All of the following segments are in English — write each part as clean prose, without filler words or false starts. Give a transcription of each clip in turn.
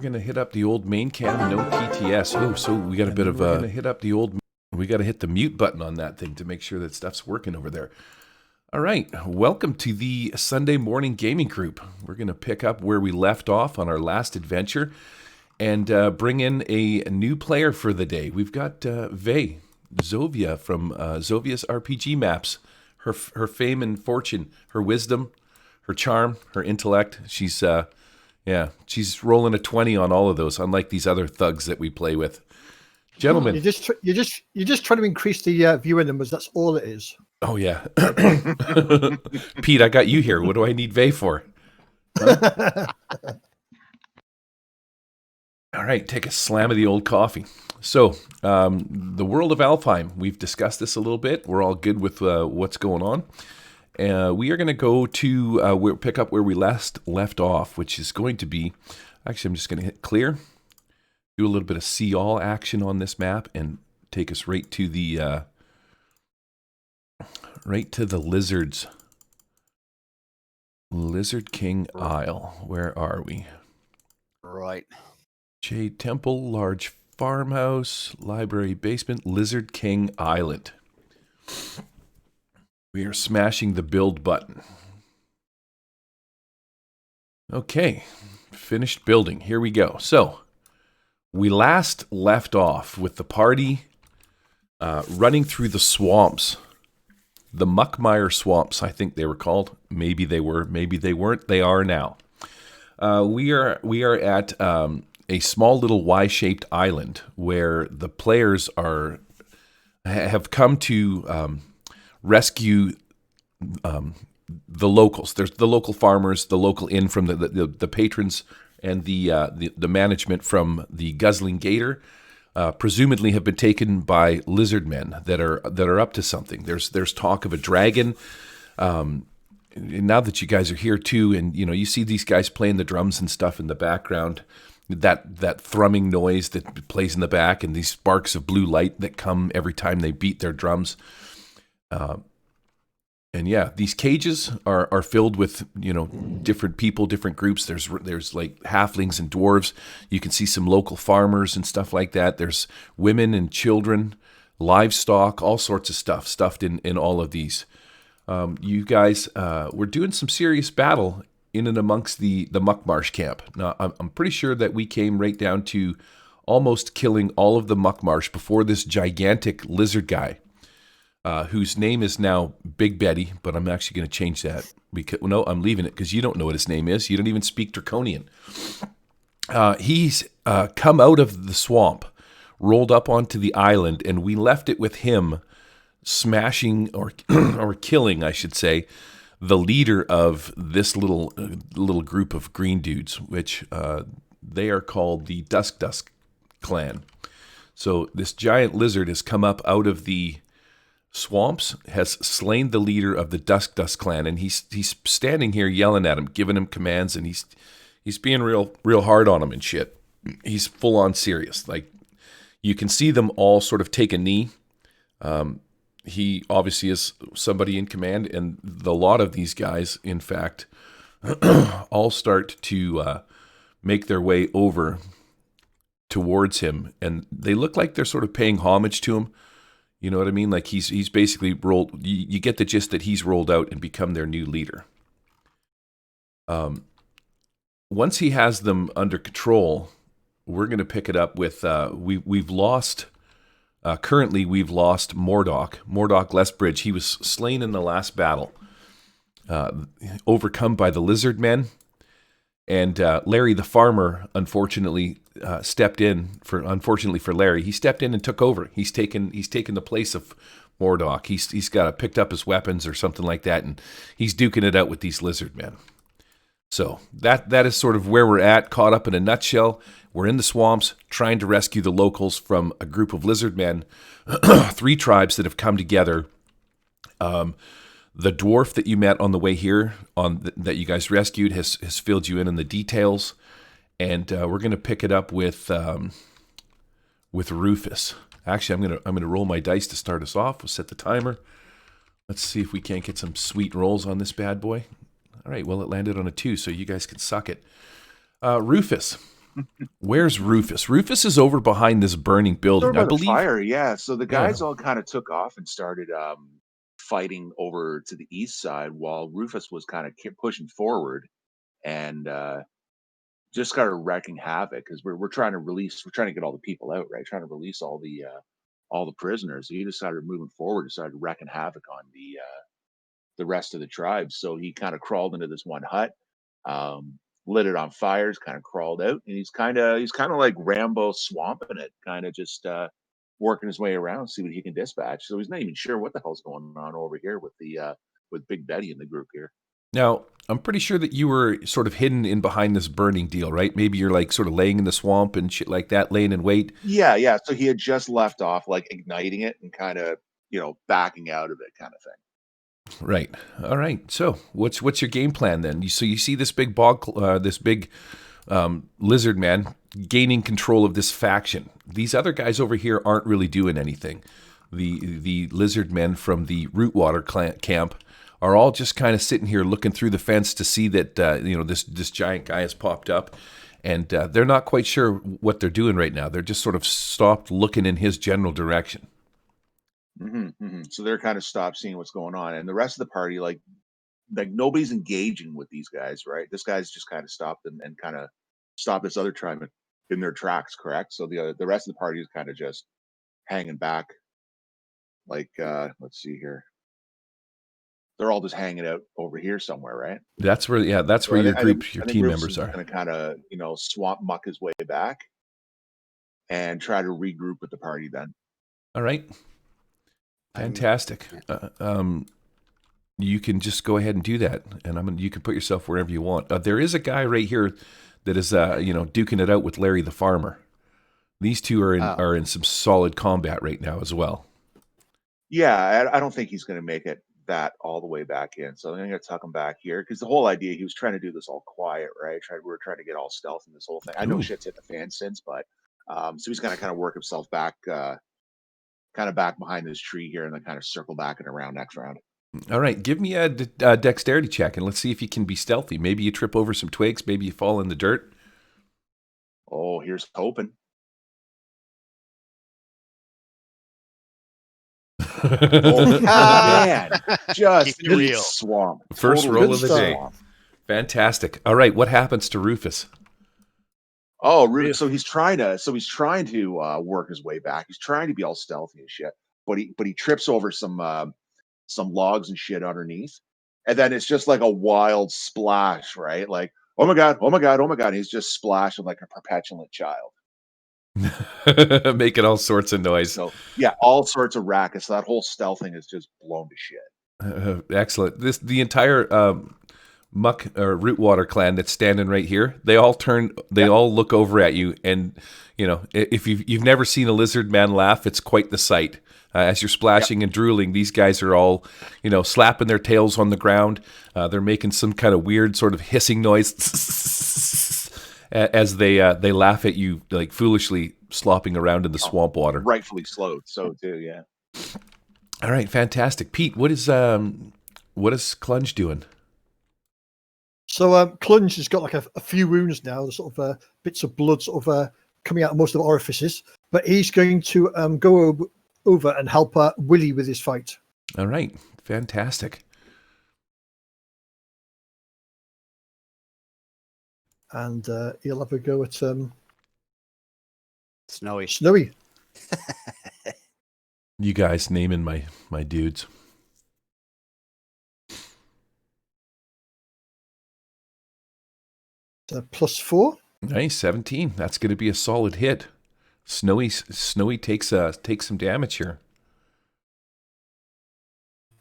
gonna hit up the old main cam, no PTS. Oh, so we got a bit of a we gotta hit the mute button on that thing to make sure that stuff's working over there. All right, welcome to the Sunday morning gaming group. We're gonna pick up where we left off on our last adventure and bring in a new player for the day. We've got Zovia from Zovia's RPG Maps. Her fame and fortune, her wisdom, her charm, her intellect. She's she's rolling a 20 on all of those, unlike these other thugs that we play with. Gentlemen, you're just trying to increase the viewer numbers. That's all it is. Oh yeah, Pete, I got you here. What do I need Vay for? Huh? All right, take a slam of the old coffee. So, the world of Alfheim. We've discussed this a little bit. We're all good with what's going on. We are going to go to pick up where we left off, which is going to be. Actually, I'm just going to hit clear. Do a little bit of see all action on this map, and take us right to the lizards. Lizard King Isle. Where are we? Right. Jade Temple, large farmhouse, library basement, Lizard King Island. We are smashing the build button. Okay, finished building. Here we go. So, we last left off with the party running through the swamps. The Muckmire Swamps, I think they were called. Maybe they were, maybe they weren't. They are now. We are at a small little Y-shaped island where the players have come to rescue the locals. There's the local farmers, the local inn from the patrons, and the management from the Guzzling Gator. Presumably have been taken by lizard men that are up to something. There's talk of a dragon. Now that you guys are here too, and you see these guys playing the drums and stuff in the background, that thrumming noise that plays in the back, and these sparks of blue light that come every time they beat their drums. And yeah, these cages are filled with different people, different groups. There's like halflings and dwarves. You can see some local farmers and stuff like that. There's women and children, livestock, all sorts of stuff stuffed in all of these. You guys were doing some serious battle in and amongst the Muckmarsh camp. Now, I'm pretty sure that we came right down to almost killing all of the Muckmarsh before this gigantic lizard guy, whose name is now Big Betty, but I'm actually going to change that. No, I'm leaving it because you don't know what his name is. You don't even speak Draconian. He's come out of the swamp, rolled up onto the island, and we left it with him smashing or killing, I should say, the leader of this little group of green dudes, which they are called the Dusk clan. So this giant lizard has come up out of the swamps, has slain the leader of the Dusk clan, and he's standing here yelling at him, giving him commands, and he's being real hard on him and shit. He's full on serious. Like, you can see them all sort of take a knee. He obviously is somebody in command, and the lot of these guys, in fact, all start to make their way over towards him, and they look like they're sort of paying homage to him. You know what I mean? Like he's basically rolled. You get the gist that he's rolled out and become their new leader. Once he has them under control, we're going to pick it up with we've lost. Currently, we've lost Mordok Lethbridge. He was slain in the last battle, overcome by the lizard men. And Larry the farmer, unfortunately, stepped in. Unfortunately for Larry, he stepped in and took over. He's taken the place of Mordok. He's got picked up his weapons or something like that, and he's duking it out with these lizard men. So that is sort of where we're at, caught up in a nutshell. We're in the swamps trying to rescue the locals from a group of lizard men, 3 tribes that have come together. The dwarf that you met on the way here, that you guys rescued, has filled you in on the details, and we're going to pick it up with Rufus. Actually, I'm gonna roll my dice to start us off. We'll set the timer. Let's see if we can't get some sweet rolls on this bad boy. All right, well, it landed on a 2, so you guys can suck it. Rufus, Where's Rufus? Rufus is over behind this burning building, Over I by the believe. fire, yeah. So the Yeah. guys all kind of took off and started fighting over to the east side, while Rufus was kind of pushing forward and just started wrecking havoc because we're trying to get all the people out, right? Trying to release all the prisoners. So he just started moving forward and started wrecking havoc on the rest of the tribes. So he kind of crawled into this one hut, um, lit it on fires, kind of crawled out, and he's kind of like Rambo swamping it, kind of just working his way around, see what he can dispatch. So he's not even sure what the hell's going on over here with the with Big Betty in the group here. Now, I'm pretty sure that you were sort of hidden in behind this burning deal, right? Maybe you're like sort of laying in the swamp and shit like that, laying in wait. Yeah. So he had just left off, like igniting it and kind of backing out of it, kind of thing. Right. All right. So, what's your game plan then? So you see this big lizard man gaining control of this faction. These other guys over here aren't really doing anything. The lizard men from the Rootwater camp are all just kind of sitting here looking through the fence to see that this giant guy has popped up, and they're not quite sure what they're doing right now. They're just sort of stopped looking in his general direction. So they're kind of stopped seeing what's going on, and the rest of the party, like nobody's engaging with these guys, right? This guy's just kind of stopped and kind of stopped this other tribe in their tracks, correct? So the rest of the party is kind of just hanging back. Like, let's see here. They're all just hanging out over here somewhere, right? That's where, yeah, that's where So your group, your team members are. Going to kind of, swamp muck his way back and try to regroup with the party then. All right. Fantastic. You can just go ahead and do that, and you can put yourself wherever you want. There is a guy right here that is, duking it out with Larry the farmer. These two are in some solid combat right now as well. Yeah, I don't think he's going to make it that all the way back in. So I'm going to tuck him back here because the whole idea, he was trying to do this all quiet, right? We were trying to get all stealth in this whole thing. I know shit's hit the fan since, but so he's going to kind of work himself back, kind of back behind this tree here, and then kind of circle back and around next round. All right, give me a dexterity check, and let's see if you can be stealthy. Maybe you trip over some twigs, maybe you fall in the dirt. Oh, here's hoping. Oh man, just real swamp. First Totally roll of the day. Fantastic. All right, what happens to Rufus? Oh, Rufus. So he's trying to work his way back. He's trying to be all stealthy and shit, but he trips over some logs and shit underneath, and then it's just like a wild splash, right? Like, oh my god, oh my god, oh my god. He's just splashing like a perpetuant child. Making all sorts of noise. So yeah, all sorts of rackets. That whole stealth thing is just blown to shit. Excellent. The entire muck or Rootwater clan that's standing right here, they all all look over at you, and if you've never seen a lizard man laugh, it's quite the sight. As you're splashing and drooling, these guys are all slapping their tails on the ground. They're making some kind of weird sort of hissing noise as they laugh at you, like foolishly slopping around in the swamp water. Rightfully slowed, so too, yeah. All right, fantastic. Pete, what is Clunge doing? So Clunge has got like a few wounds now, sort of bits of blood sort of coming out of most of the orifices, but he's going to go over and help Willie with his fight. All right, fantastic. And he'll have a go at Snowy. You guys naming my dudes. +4. Nice, 17. That's going to be a solid hit. Snowy takes some damage here.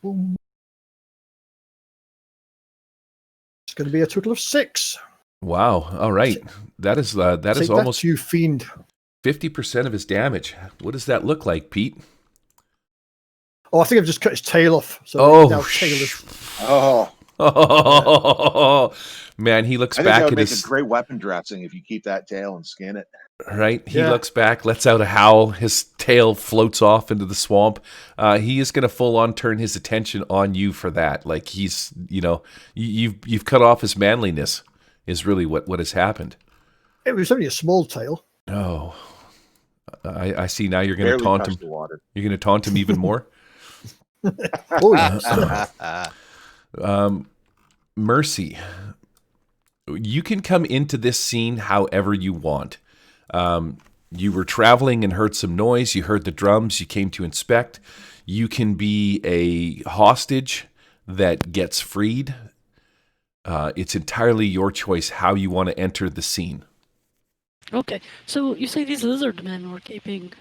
Boom. It's going to be a total of 6. Wow. All right. That is almost you fiend. 50% of his damage. What does that look like, Pete? Oh, I think I've just cut his tail off. So now tailless. Oh, man, he looks back at his... a great weapon dressing if you keep that tail and skin it. Right? He looks back, lets out a howl. His tail floats off into the swamp. He is going to full on turn his attention on you for that. Like he's, you've cut off his manliness is really what has happened. It was only a small tail. Oh, I see. Now you're going to Barely taunt touched him. the water. You're going to taunt him even more. Oh yes. Mercy, you can come into this scene however you want. You were traveling and heard some noise. You heard the drums. You came to inspect. You can be a hostage that gets freed. It's entirely your choice how you want to enter the scene. Okay, so you say these lizard men were keeping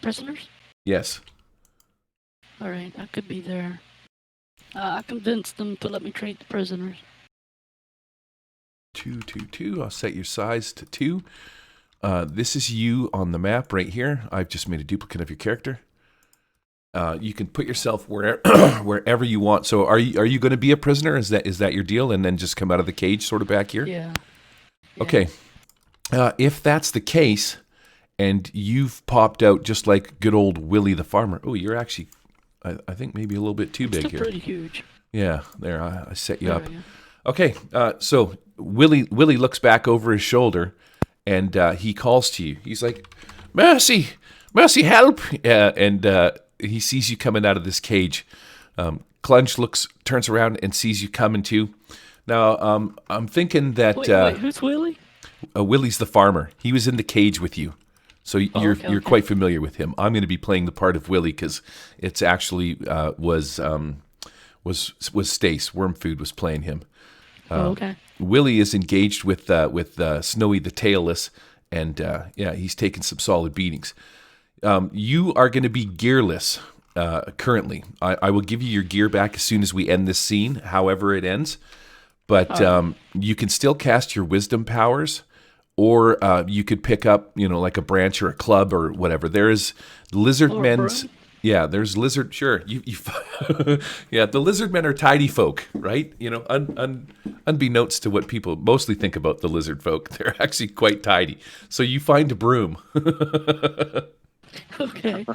prisoners? Yes. Alright, I could be there. I convinced them to let me treat the prisoners. 2, 2, 2. I'll set your size to 2. This is you on the map right here. I've just made a duplicate of your character. You can put yourself wherever you want. So are you going to be a prisoner? Is that your deal? And then just come out of the cage sort of back here? Yeah. Okay. If that's the case, and you've popped out just like good old Willie the farmer. Oh, you're actually, I think maybe a little bit too big Still here. pretty huge. Yeah, there, I set you There up. we go. Okay, so Willie looks back over his shoulder, and he calls to you. He's like, "Mercy, mercy, help!" And he sees you coming out of this cage. Clunge turns around and sees you coming too. Now, I'm thinking that Wait, who's Willie? Willie's the farmer. He was in the cage with you, so you're okay. quite familiar with him. I'm going to be playing the part of Willie because it's actually was Stace. Wormfood was playing him. Okay. Willie is engaged with Snowy the Tailless, and he's taken some solid beatings. You are going to be gearless currently. I will give you your gear back as soon as we end this scene, however it ends. But you can still cast your wisdom powers, or you could pick up, like a branch or a club or whatever. There is lizard men's. Yeah, there's lizard. Sure, you yeah, the lizard men are tidy folk, right? Unbeknownst to what people mostly think about the lizard folk, they're actually quite tidy. So you find a broom. Okay.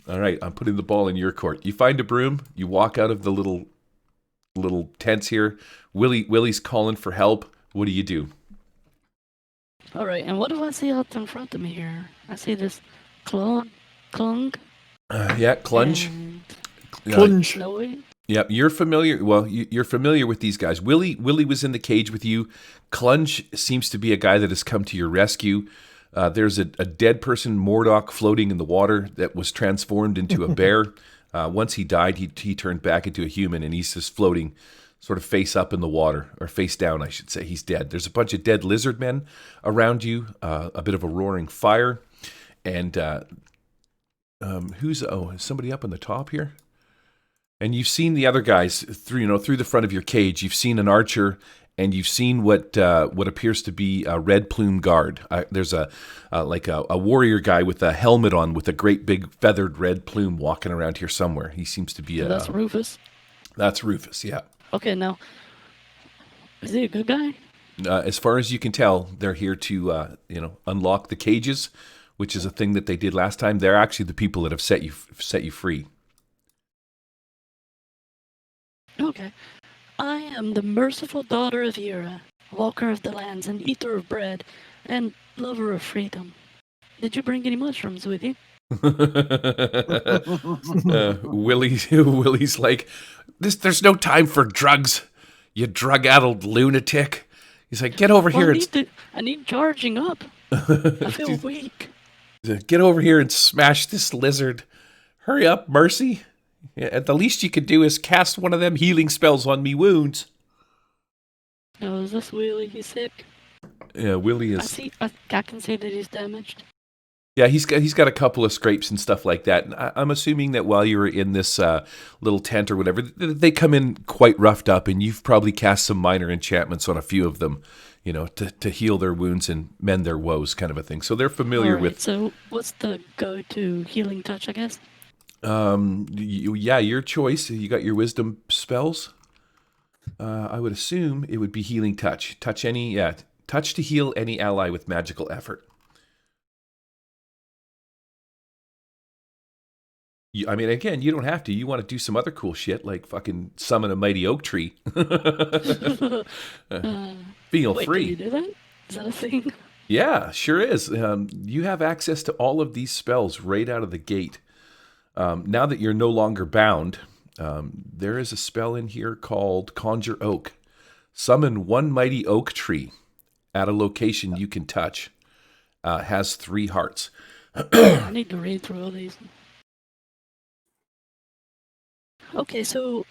All right, I'm putting the ball in your court. You find a broom. You walk out of the little tents here. Willie's calling for help. What do you do? All right, and what do I see out in front of me here? I see this clung, Yeah, Clunge. and Plunge. Snowy. Yeah, you're familiar. Well, you're familiar with these guys. Willie was in the cage with you. Clunge seems to be a guy that has come to your rescue. There's a dead person, Mordock, floating in the water that was transformed into a bear. Once he died, he turned back into a human, and he's just floating sort of face up in the water, or face down, I should say. He's dead. There's a bunch of dead lizard men around you, a bit of a roaring fire, and is somebody up on the top here? And you've seen the other guys through the front of your cage. You've seen an archer, and you've seen what appears to be a red plume guard. There's a warrior guy with a helmet on, with a great big feathered red plume walking around here somewhere. He seems to be That's Rufus. That's Rufus, yeah. Okay, now, is he a good guy? As far as you can tell, they're here to unlock the cages, which is a thing that they did last time. They're actually the people that have set you free. Okay. I am the merciful daughter of Ira, walker of the lands and eater of bread, and lover of freedom. Did you bring any mushrooms with you? Willie's like, there's no time for drugs, you drug-addled lunatic. He's like, get over here. I need charging up. I feel weak. Get over here and smash this lizard. Hurry up, Mercy. At the least you could do is cast one of them healing spells on me wounds. Oh, is this Willie? He's sick. Yeah, Willie is. I can see that he's damaged. Yeah, he's got a couple of scrapes and stuff like that. And I'm assuming that while you were in this little tent or whatever, they come in quite roughed up, and you've probably cast some minor enchantments on a few of them, to heal their wounds and mend their woes, kind of a thing. So they're familiar with. So what's the go-to healing touch, I guess? Your choice. You got your wisdom spells. I would assume it would be healing touch. Touch to heal any ally with magical effort. I mean, again, you don't have to. You want to do some other cool shit like fucking summon a mighty oak tree. Feel Wait, can free. you do that? Is that a thing? Yeah, sure is. You have access to all of these spells right out of the gate. Now that you're no longer bound, there is a spell in here called Conjure Oak. Summon one mighty oak tree at a location you can touch. Has 3 hearts. I need to read through all these. Okay, so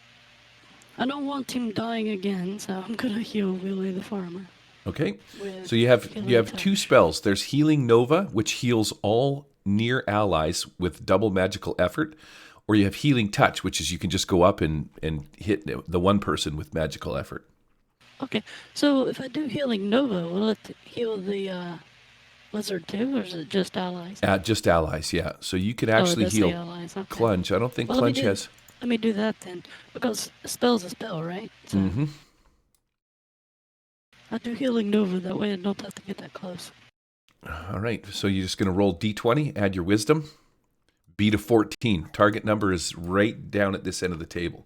I don't want him dying again, so I'm gonna heal Willie the farmer. Okay, with so you have Healing 2 Touch. spells. There's Healing Nova, which heals all near allies with double magical effort, or you have Healing Touch, which is you can just go up and hit the one person with magical effort. Okay, so if I do Healing Nova, will it heal the lizard too, or is it just allies? Just allies, yeah. So you could Oh, it actually does say heal allies. Okay. Clunge. I don't think Well, let me Clunge do- has. Let me do that then, because a spell's a spell, right? So Mm-hmm. I do Healing Nova, that way I don't have to get that close. All right, so you're just going to roll D20, add your wisdom, beat a 14. Target number is right down at this end of the table.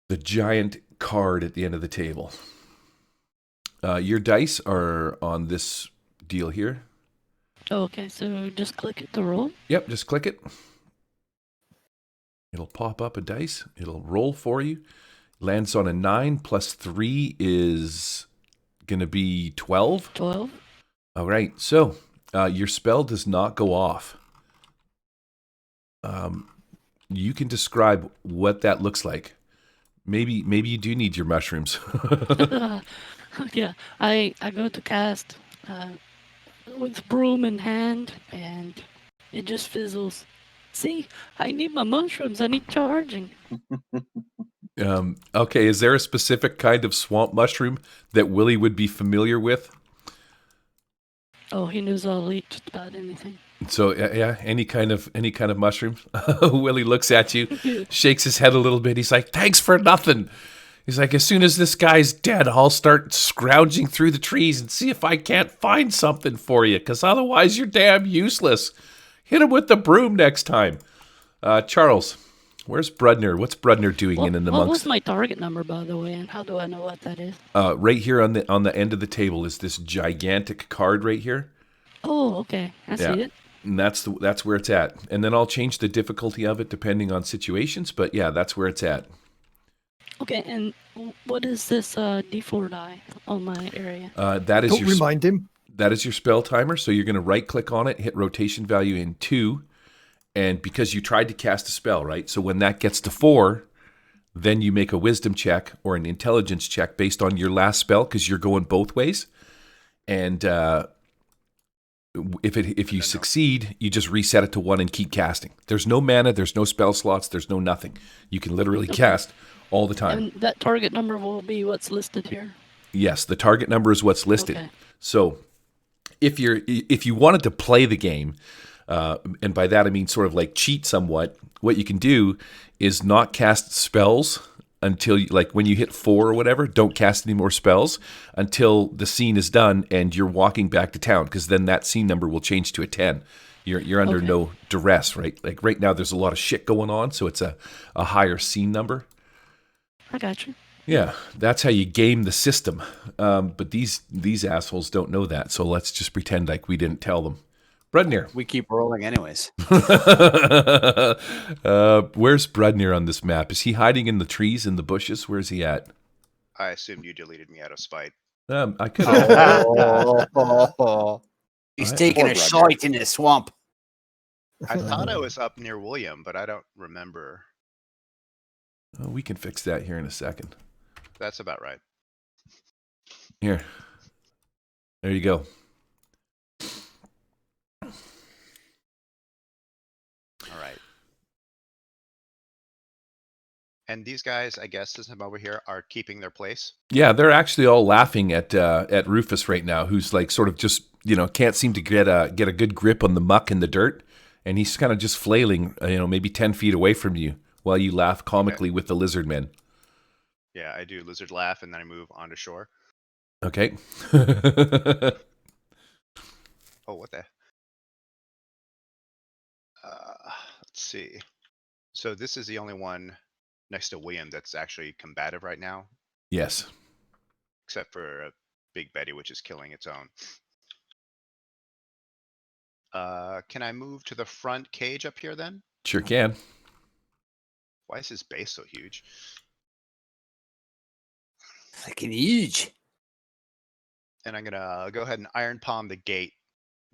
The giant card at the end of the table. Your dice are on this deal here. Oh, okay, so just click it to roll. Yep, just click it. It'll pop up a dice. It'll roll for you. Lands on a 9 plus 3 is going to be 12. 12. All right, so your spell does not go off. You can describe what that looks like. Maybe you do need your mushrooms. Yeah, I go to cast with broom in hand, and it just fizzles. See, I need my mushrooms. I need charging. Okay, is there a specific kind of swamp mushroom that Willie would be familiar with? Oh, he knows I'll eat just about anything. So yeah, any kind of mushroom. Willie looks at you, shakes his head a little bit. He's like, "Thanks for nothing." He's like, "As soon as this guy's dead, I'll start scrounging through the trees and see if I can't find something for you, because otherwise you're damn useless. Hit him with the broom next time." Charles, where's Brudner? What's Brudner doing in the What monks? was my target number, by the way, and how do I know what that is? Right here on the end of the table is this gigantic card right here. Oh, okay. I see it. And that's where it's at. And then I'll change the difficulty of it depending on situations, but yeah, that's where it's at. Okay, and what is this D4 die on my area? That is Don't your remind him. that is your spell timer. So you're going to right click on it, hit rotation value in 2, and because you tried to cast a spell, right? So when that gets to 4, then you make a wisdom check or an intelligence check based on your last spell, because you're going both ways. And if you succeed, you just reset it to 1 and keep casting. There's no mana, there's no spell slots, there's no nothing. You can literally cast all the time. And that target number will be what's listed here. Yes, the target number is what's listed. Okay. So if you wanted to play the game, and by that I mean sort of like cheat somewhat, what you can do is not cast spells until like when you hit 4 or whatever, don't cast any more spells until the scene is done and you're walking back to town, because then that scene number will change to a 10. You're under no duress, right? Like right now there's a lot of shit going on, so it's a higher scene number. I got you. Yeah, that's how you game the system. But these assholes don't know that, so let's just pretend like we didn't tell them. Brudnir. We keep rolling anyways. Where's Brudnir on this map? Is he hiding in the trees, in the bushes? Where's he at? I assumed you deleted me out of spite. I could have. He's Alright. taking a Poor shite in the swamp. I thought I was up near William, but I don't remember. We can fix that here in a second. That's about right. Here. There you go. All right. And these guys, I guess, since I'm over here, are keeping their place. Yeah, they're actually all laughing at Rufus right now, who's like sort of just can't seem to get a good grip on the muck and the dirt, and he's kind of just flailing, maybe 10 feet away from you while you laugh comically with the lizard men. Yeah, I do lizard laugh, and then I move onto shore. Okay. Oh, what the? see. So this is the only one next to William that's actually combative right now, Yes. except for Big Betty, which is killing its own. Can I move to the front cage up here then? Sure can. Why is his base so huge? Fucking huge. And I'm gonna go ahead and iron palm the gate,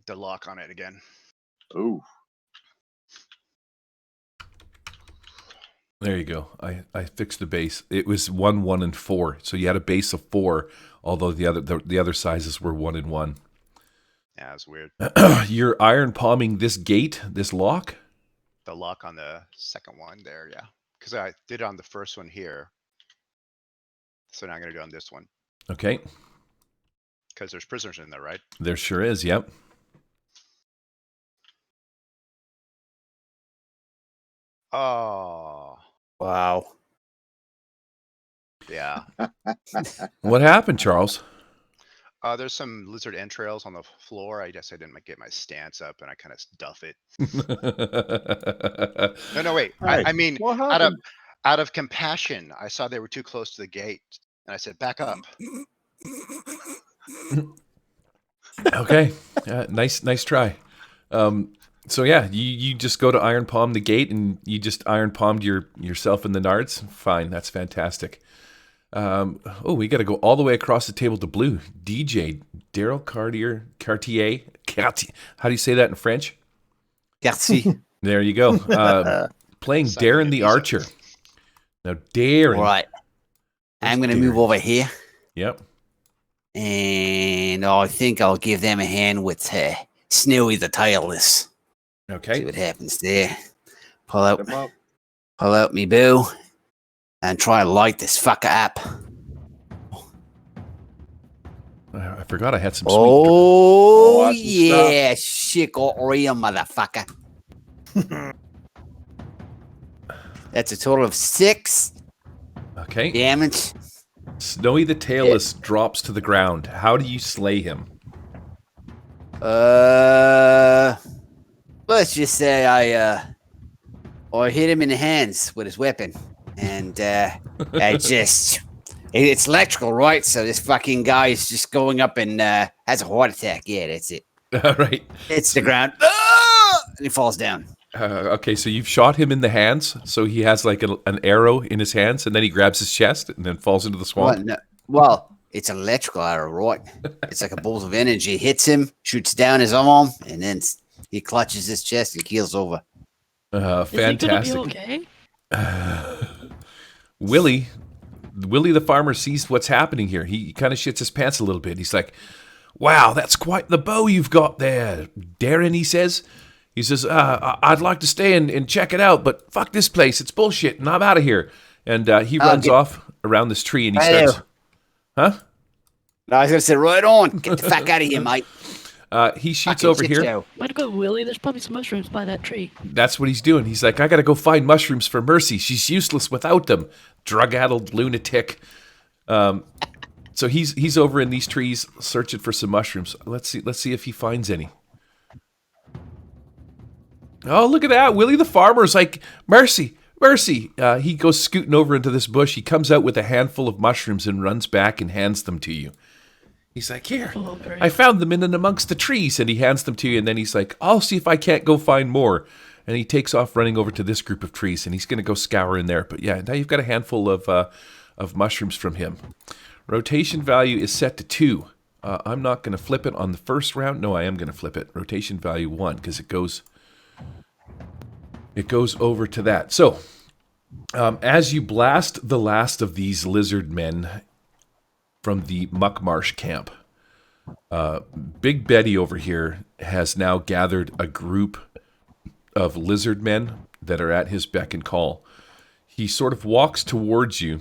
the lock on it again. Ooh. There you go. I fixed the base. It was 1, 1, and 4. So you had a base of 4, although the other sizes were 1 and 1. Yeah, it's weird. You're iron palming this gate, this lock? The lock on the second one there, yeah. Because I did it on the first one here. So now I'm gonna do it on this one. Okay. Because there's prisoners in there, right? There sure is, yep. Oh, Wow. yeah. What happened, Charles? There's some lizard entrails on the floor. I guess I didn't get my stance up and I kind of duff it. No, wait. Hey, I mean, what out of happened? out of compassion, I saw they were too close to the gate, and I said, "Back up." Okay. Nice try. So yeah, you just go to iron palm the gate and you just iron palmed yourself in the nards. Fine, that's fantastic. We got to go all the way across the table to blue. DJ Daryl Cartier. How do you say that in French? Merci. There you go. Playing Something Darren the abusive. Archer. Now Darren. All right. I'm going to move Darren? over here. Yep. And I think I'll give them a hand with Snowy the Tailless. See Okay. what happens there. Pull Them up. out me boo. And try and light this fucker up. I forgot I had some sweet. Oh, that's some stuff. yeah. Shit got real, motherfucker. That's a total of 6 Okay. damage. Snowy the Tailless drops to the ground. How do you slay him? Let's just say I hit him in the hands with his weapon. And it's electrical, right? So this fucking guy is just going up and has a heart attack. Yeah, that's it. All right. Hits the ground. Ah! And he falls down. Okay, so you've shot him in the hands, so he has like an arrow in his hands, and then he grabs his chest and then falls into the swamp. Well, it's an electrical arrow, right? It's like a bolt of energy. Hits him, shoots down his arm, and then he clutches his chest and keels over. Fantastic. Is he gonna be okay? Willie the farmer sees what's happening here. He kind of shits his pants a little bit. He's like, "Wow, that's quite the bow you've got there, Darren," he says. He says, "I'd like to stay and check it out, but fuck this place. It's bullshit, and I'm out of here." And he runs off around this tree, and he starts... Huh? No, I was going to say, right on. Get the fuck out of here, mate. He shoots Fucking over shit here. show. Way to go, Willie. There's probably some mushrooms by that tree. That's what he's doing. He's like, "I gotta go find mushrooms for Mercy. She's useless without them." Drug-addled lunatic. So he's over in these trees searching for some mushrooms. Let's see if he finds any. Oh, look at that. Willie the farmer's like, "Mercy, Mercy." He goes scooting over into this bush. He comes out with a handful of mushrooms and runs back and hands them to you. He's like, "Here, Oh, great. I found them in and amongst the trees." And he hands them to you. And then he's like, "I'll see if I can't go find more." And he takes off running over to this group of trees. And he's going to go scour in there. But yeah, now you've got a handful of mushrooms from him. Rotation value is set to 2. I'm not going to flip it on the first round. No, I am going to flip it. Rotation value 1 because it goes over to that. So as you blast the last of these lizard men from the Muck Marsh camp, Big Betty over here has now gathered a group of lizard men that are at his beck and call. He sort of walks towards you,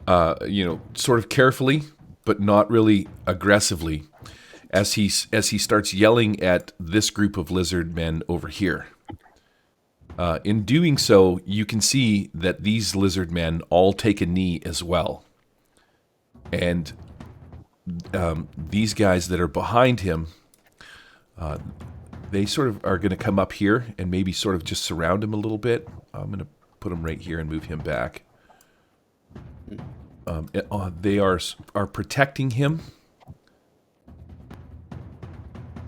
sort of carefully, but not really aggressively, as he starts yelling at this group of lizard men over here. In doing so, you can see that these lizard men all take a knee as well. And these guys that are behind him, they sort of are going to come up here and maybe sort of just surround him a little bit. I'm going to put him right here and move him back. They are protecting him,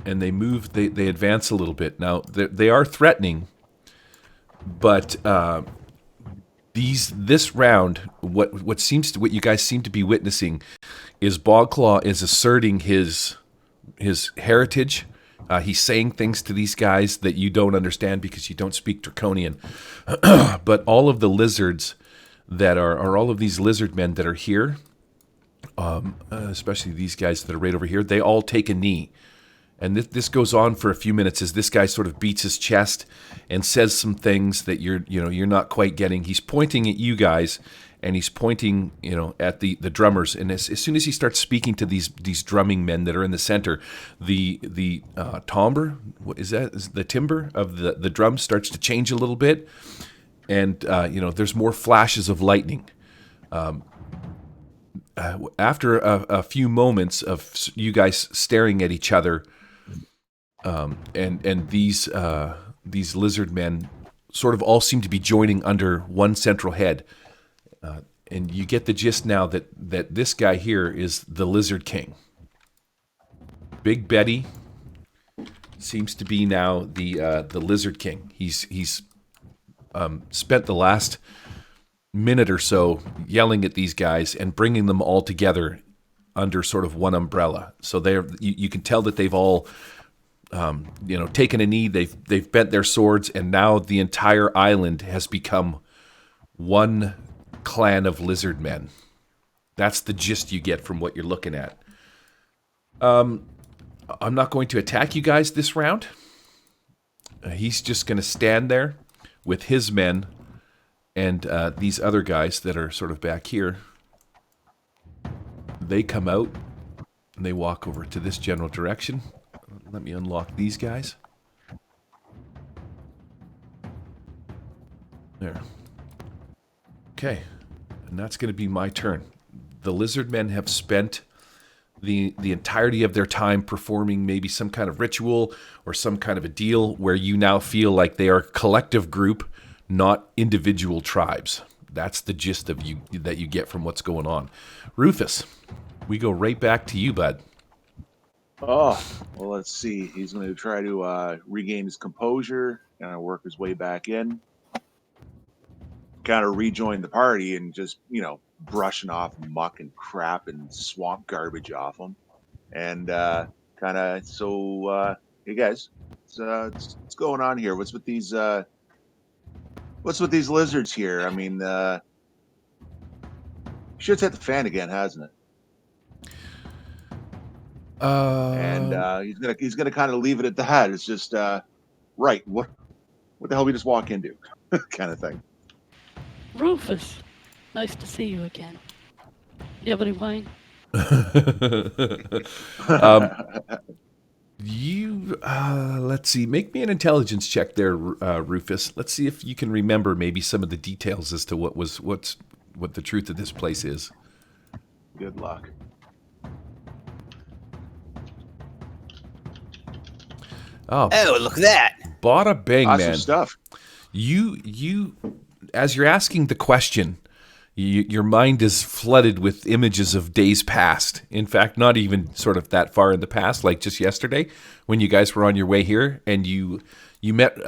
and they move. They advance a little bit. Now they are threatening, but this round, what you guys seem to be witnessing, is Bogclaw is asserting his heritage. He's saying things to these guys that you don't understand because you don't speak Draconian. But all of the lizards that are all of these lizard men that are here, especially these guys that are right over here, they all take a knee. And this goes on for a few minutes as this guy sort of beats his chest and says some things that you're not quite getting. He's pointing at you guys, and he's pointing at the drummers. And as soon as he starts speaking to these drumming men that are in the center, the timbre, what is that? Is the timbre of the drum starts to change a little bit, and there's more flashes of lightning. After a few moments of you guys staring at each other. And these lizard men sort of all seem to be joining under one central head, and you get the gist now that this guy here is the Lizard King. Big Betty seems to be now the Lizard King. He's spent the last minute or so yelling at these guys and bringing them all together under sort of one umbrella. So you can tell that they've all taken a knee, they've bent their swords, and now the entire island has become one clan of lizard men. That's the gist you get from what you're looking at. I'm not going to attack you guys this round. He's just going to stand there with his men and these other guys that are sort of back here. They come out and they walk over to this general direction. Let me unlock these guys. There. Okay. And that's going to be my turn. The lizard men have spent the entirety of their time performing maybe some kind of ritual or some kind of a deal where you now feel like they are a collective group, not individual tribes. That's the gist of that you get from what's going on. Rufus, we go right back to you, bud. Oh, well, let's see. He's going to try to regain his composure, kind of work his way back in, kind of rejoin the party and just, brushing off muck and crap and swamp garbage off him. And hey guys, what's going on here? What's with these lizards here? I mean, shit's hit the fan again, hasn't it? And he's gonna kind of leave it at that. It's just right. What the hell we just walk into, kind of thing. Rufus, nice to see you again. You have any wine? Let's see. Make me an intelligence check there, Rufus. Let's see if you can remember maybe some of the details as to what the truth of this place is. Good luck. Oh, look at that. Bada bang, awesome man. Stuff. You, as you're asking the question, your mind is flooded with images of days past. In fact, not even sort of that far in the past, like just yesterday when you guys were on your way here and you met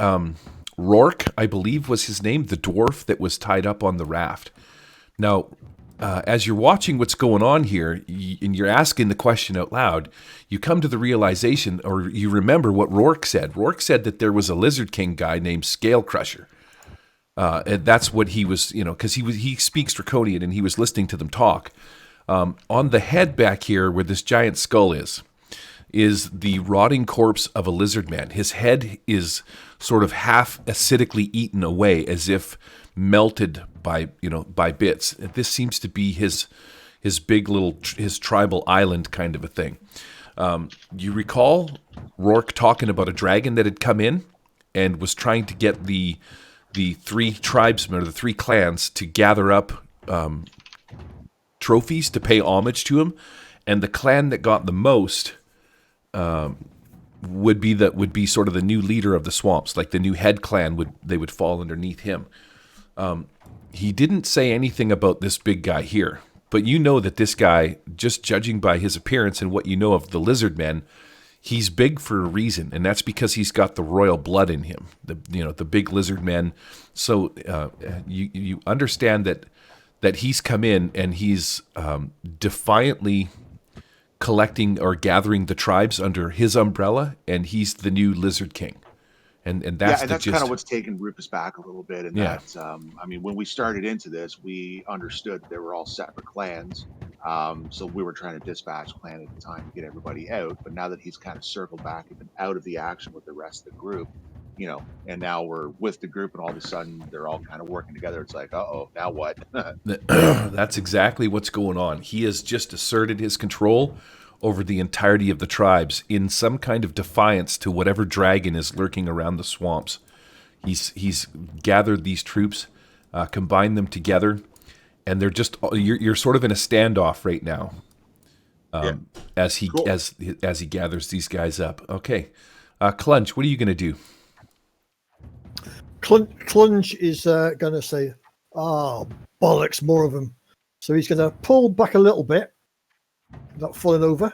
Rourke, I believe was his name, the dwarf that was tied up on the raft. Now, as you're watching what's going on here, and you're asking the question out loud, you come to the realization, or you remember what Rourke said. Rourke said that there was a Lizard King guy named Scale Crusher. And that's what he was, because he speaks Draconian, and he was listening to them talk. On the head back here, where this giant skull is the rotting corpse of a lizard man. His head is sort of half acidically eaten away, as if melted by bits. This seems to be his big little his tribal island kind of a thing. You recall Rourke talking about a dragon that had come in and was trying to get the three tribesmen or the three clans to gather up trophies to pay homage to him, and the clan that got the most would be sort of the new leader of the swamps, like the new head clan would fall underneath him. He didn't say anything about this big guy here, but you know that this guy, just judging by his appearance and what you know of the lizard men, he's big for a reason, and that's because he's got the royal blood in him. The big lizard men. So you understand that he's come in and he's defiantly collecting or gathering the tribes under his umbrella, and he's the new lizard king. And that's kind of what's taken Rufus back a little bit. And that's, I mean, when we started into this, we understood they were all separate clans. So we were trying to dispatch clan at the time to get everybody out. But now that he's kind of circled back and been out of the action with the rest of the group, and now we're with the group, and all of a sudden they're all kind of working together. It's like, now what? That's exactly what's going on. He has just asserted his control over the entirety of the tribes in some kind of defiance to whatever dragon is lurking around the swamps. He's gathered these troops, combined them together, and they're just you're sort of in a standoff right now. As he gathers these guys up. Okay, Clunch, what are you going to do? Clunch is going to say, bollocks, more of them. So he's going to pull back a little bit, not falling over,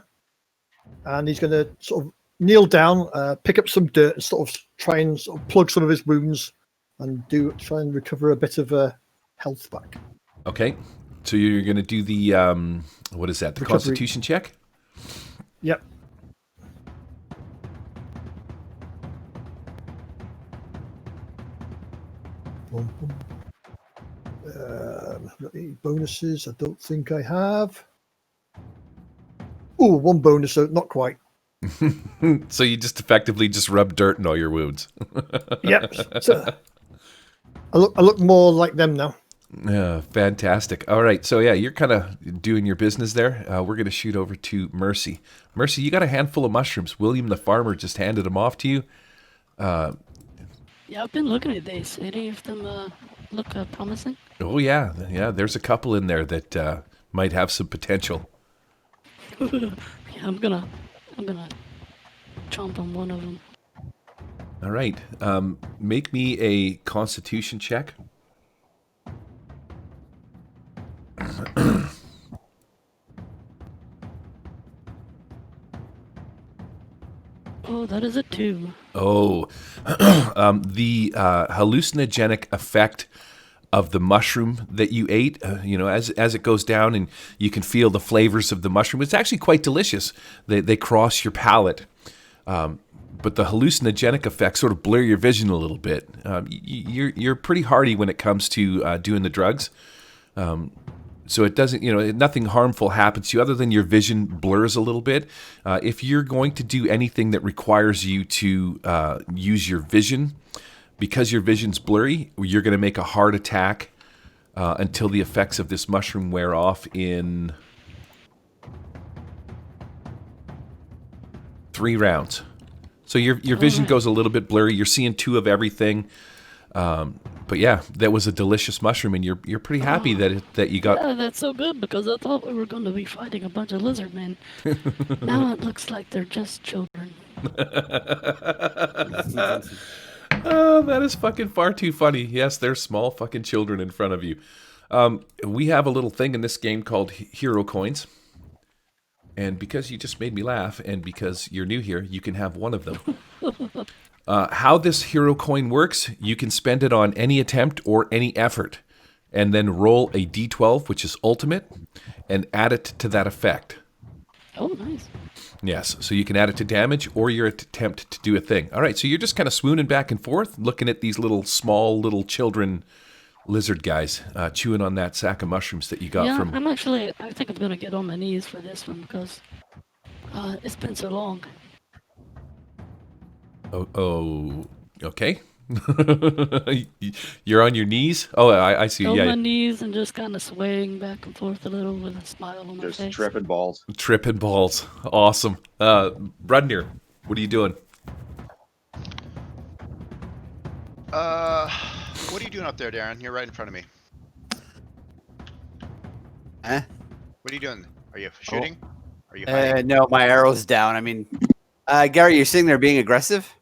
and he's going to sort of kneel down, pick up some dirt, and sort of try and sort of plug some of his wounds and try and recover a bit of health back. Okay, so you're going to do the what is that? The Recovery. Constitution check? Yep. Any bonuses? I don't think I have. Oh, one bonus, so not quite. So you just effectively just rub dirt in all your wounds. Yep. So I look more like them now. Yeah, fantastic. All right, so yeah, you're kind of doing your business there. We're going to shoot over to Mercy. Mercy, you got a handful of mushrooms. William the farmer just handed them off to you. Yeah, I've been looking at these. Any of them look promising? Oh yeah. There's a couple in there that might have some potential. Yeah, I'm gonna chomp on one of them. All right, make me a Constitution check. Oh, that is a 2. Oh, the hallucinogenic effect of the mushroom that you ate, as it goes down and you can feel the flavors of the mushroom. It's actually quite delicious. They cross your palate. But the hallucinogenic effects sort of blur your vision a little bit. You're pretty hardy when it comes to doing the drugs. So it doesn't, nothing harmful happens to you other than your vision blurs a little bit. If you're going to do anything that requires you to use your vision, because your vision's blurry, you're going to make a heart attack until the effects of this mushroom wear off in 3 rounds. So your vision goes a little bit blurry. You're seeing 2 of everything. But yeah, that was a delicious mushroom, and you're pretty happy that you got. Yeah, that's so good because I thought we were going to be fighting a bunch of lizard men. Now it looks like they're just children. Oh, that is fucking far too funny. Yes, there's small fucking children in front of you. We have a little thing in this game called hero coins. And because you just made me laugh, and because you're new here, you can have one of them. How this hero coin works, you can spend it on any attempt or any effort, and then roll a d12, which is ultimate, and add it to that effect. Oh, nice. Yes, so you can add it to damage or your attempt to do a thing. All right, so you're just kind of swooning back and forth, looking at these small little children lizard guys chewing on that sack of mushrooms that you got from... I think I'm going to get on my knees for this one because it's been so long. Oh, okay. You're on your knees? Oh, I see. On my knees and just kind of swaying back and forth a little with a smile on my face. Just tripping balls. Tripping balls. Awesome. Brudnir, what are you doing? What are you doing up there, Darren? You're right in front of me. Huh? What are you doing? Are you shooting? Are you hiding? No, my arrow's down. I mean, Gary, you're sitting there being aggressive,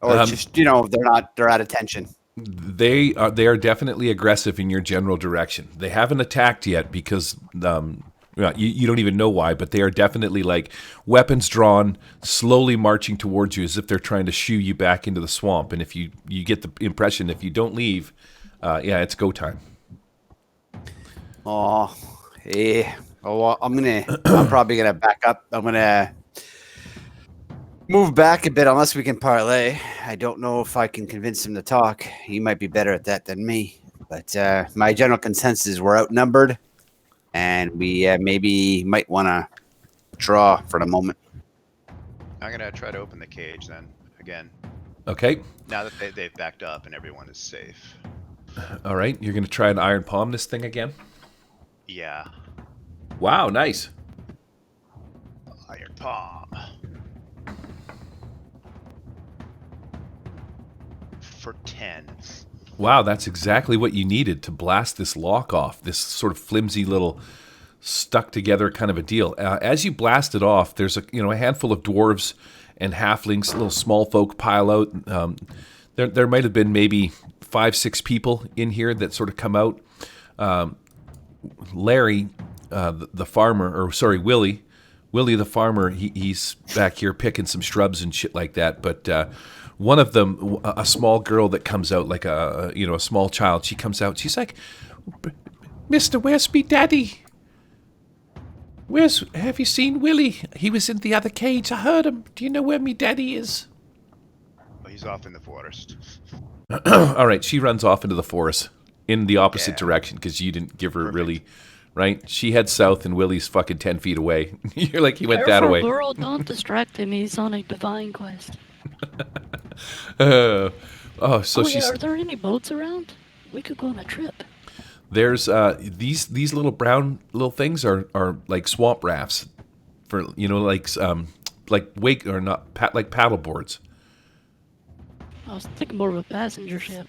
or just they're at attention. They are definitely aggressive in your general direction. They haven't attacked yet because you don't even know why, but they are definitely like weapons drawn, slowly marching towards you as if they're trying to shoo you back into the swamp. And if you get the impression if you don't leave, it's go time. Oh, yeah. Oh, well, I'm probably gonna back up. I'm gonna move back a bit unless we can parlay. I don't know if I can convince him to talk. He might be better at that than me. But my general consensus is we're outnumbered, and we maybe might want to draw for the moment. I'm gonna try to open the cage then again. Okay. Now that they've backed up and everyone is safe. All right. You're going to try and iron palm this thing again? Yeah. Wow, nice. Iron palm. For 10. Wow, that's exactly what you needed to blast this lock off, this sort of flimsy little stuck together kind of a deal. As you blast it off, there's a handful of dwarves and halflings, little small folk pile out. There might have been maybe 5-6 people in here that sort of come out. Larry, the farmer, Willie the farmer, he's back here picking some shrubs and shit like that. But one of them, a small girl that comes out like a small child, she comes out. She's like, "Mister, where's me daddy? Have you seen Willie? He was in the other cage. I heard him. Do you know where me daddy is?" Oh, he's off in the forest. All right, she runs off into the forest in the opposite direction because you didn't give her really, right? She heads south and Willie's fucking 10 feet away. You're like, he went that Careful, way. Girl, don't distract him. He's on a divine quest. So Are there any boats around? We could go on a trip. There's these little brown little things are like swamp rafts for like wake or not like paddle boards. I was thinking more of a passenger ship.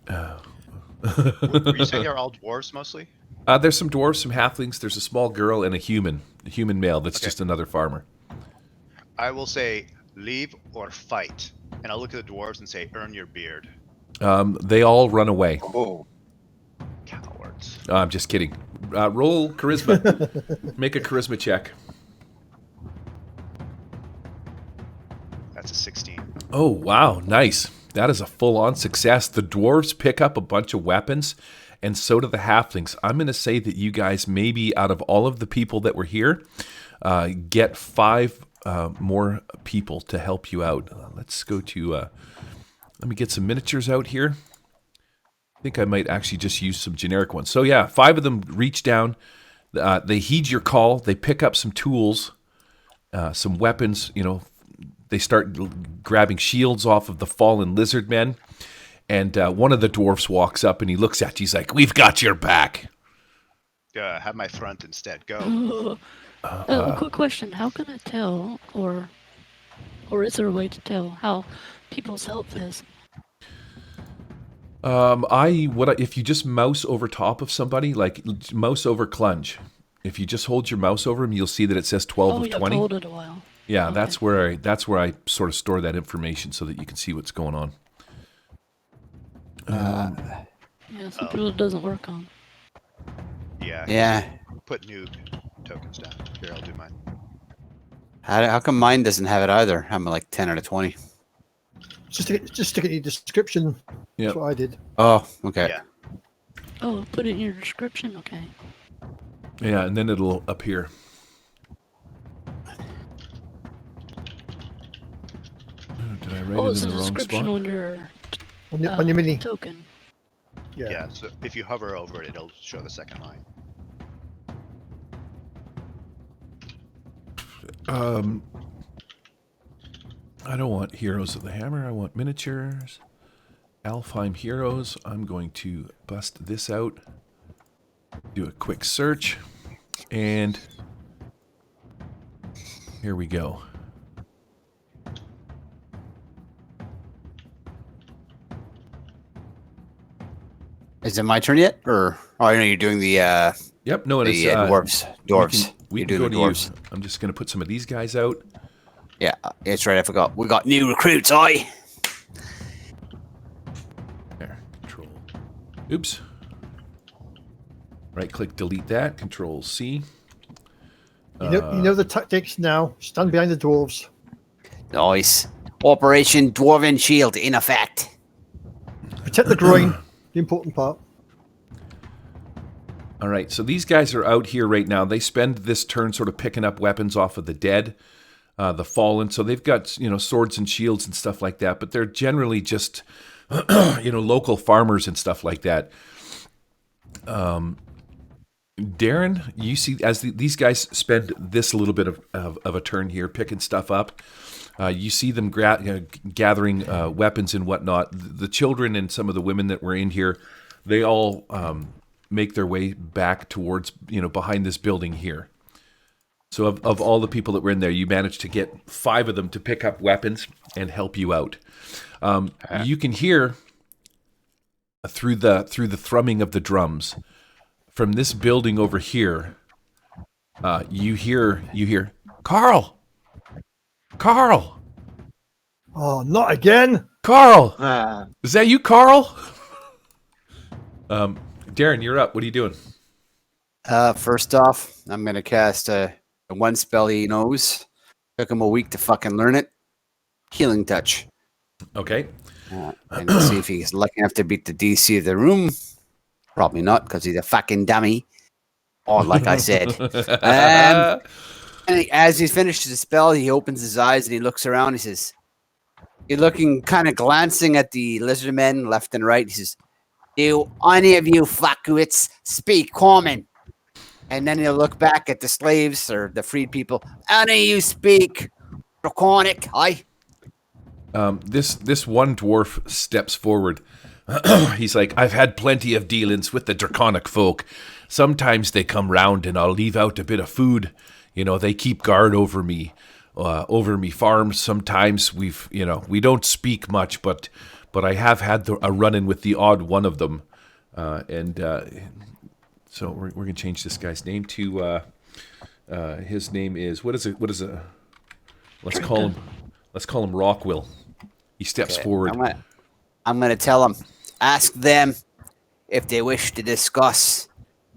Were you saying they're all dwarves mostly? There's some dwarves, some halflings. There's a small girl and a human male that's just another farmer. I will say leave or fight, and I'll look at the dwarves and say earn your beard. They all run away. Oh, Cowards. I'm just kidding. Roll charisma. Make a charisma check. That's a 16. Oh, wow. Nice. That is a full-on success. The dwarves pick up a bunch of weapons, and so do the halflings. I'm going to say that you guys, maybe out of all of the people that were here, get 5 more people to help you out. Let's go to... let me get some miniatures out here. I think I might actually just use some generic ones. So yeah, 5 of them reach down. They heed your call. They pick up some tools, some weapons, They start grabbing shields off of the fallen lizard men. And one of the dwarfs walks up and he looks at you. He's like, "We've got your back." Have my front instead. Go. A quick question. How can I tell, or is there a way to tell how people's health is? If you just mouse over top of somebody, like mouse over clunge. If you just hold your mouse over them, you'll see that it says 12 of 20. Hold it a while. Yeah, Okay. that's where I sort of store that information so that you can see what's going on. Yeah, some people it doesn't work on. Yeah. Yeah. Put noob tokens down. Here, I'll do mine. How come mine doesn't have it either? I'm like 10 out of 20. Just stick it in your description. Yep. That's what I did. Oh, okay. Yeah. Oh, put it in your description. Okay. Yeah, and then it'll appear. Did I write It's it a in the wrong description spot? on your On your mini. token. Yeah. Yeah. So if you hover over it, it'll show the second line. I don't want Heroes of the Hammer. I want miniatures. Alfheim Heroes. I'm going to bust this out. Do a quick search. And here we go. Is it my turn yet? Or I know you're doing the Yep, no, and it's dwarves. Dwarves. We You're can doing go the to dwarves. you. I'm just going to put some of these guys out. Yeah, that's right. I forgot. We got new recruits, aye. There, control. Oops. Right click, delete that. Control C. You know the tactics now. Stand behind the dwarves. Nice. Operation Dwarven Shield in effect. Protect the groin, the important part. All right, so these guys are out here right now. They spend this turn sort of picking up weapons off of the dead, the fallen. So they've got, swords and shields and stuff like that, but they're generally just, local farmers and stuff like that. Darren, you see, as these guys spend this little bit of a turn here picking stuff up, you see them gathering weapons and whatnot. The children and some of the women that were in here, they all make their way back towards, behind this building here. So of all the people that were in there, you managed to get 5 of them to pick up weapons and help you out. You can hear through the thrumming of the drums from this building over here. You hear Carl. Oh, not again. Carl. Is that you, Carl? Darren, you're up. What are you doing? First off, I'm gonna cast the one spell he knows. Took him a week to fucking learn it. Healing Touch. Okay. And see if he's lucky enough to beat the DC of the room. Probably not, because he's a fucking dummy. Or like I said. And as he finishes the spell, he opens his eyes and he looks around. He says, "You're looking kind of glancing at the lizard men left and right." He says, "Do any of you fuckwits speak common?" And then he'll look back at the slaves or the freed people. "Any of you speak Draconic?" Aye. This one dwarf steps forward. He's like, "I've had plenty of dealings with the Draconic folk. Sometimes they come round and I'll leave out a bit of food. They keep guard over me farms. Sometimes we don't speak much, but I have had a run-in with the odd one of them. So we're going to change this guy's name to, his name is, what is it? Let's call him Rockwell. He steps forward. I'm going to tell them, ask them if they wish to discuss.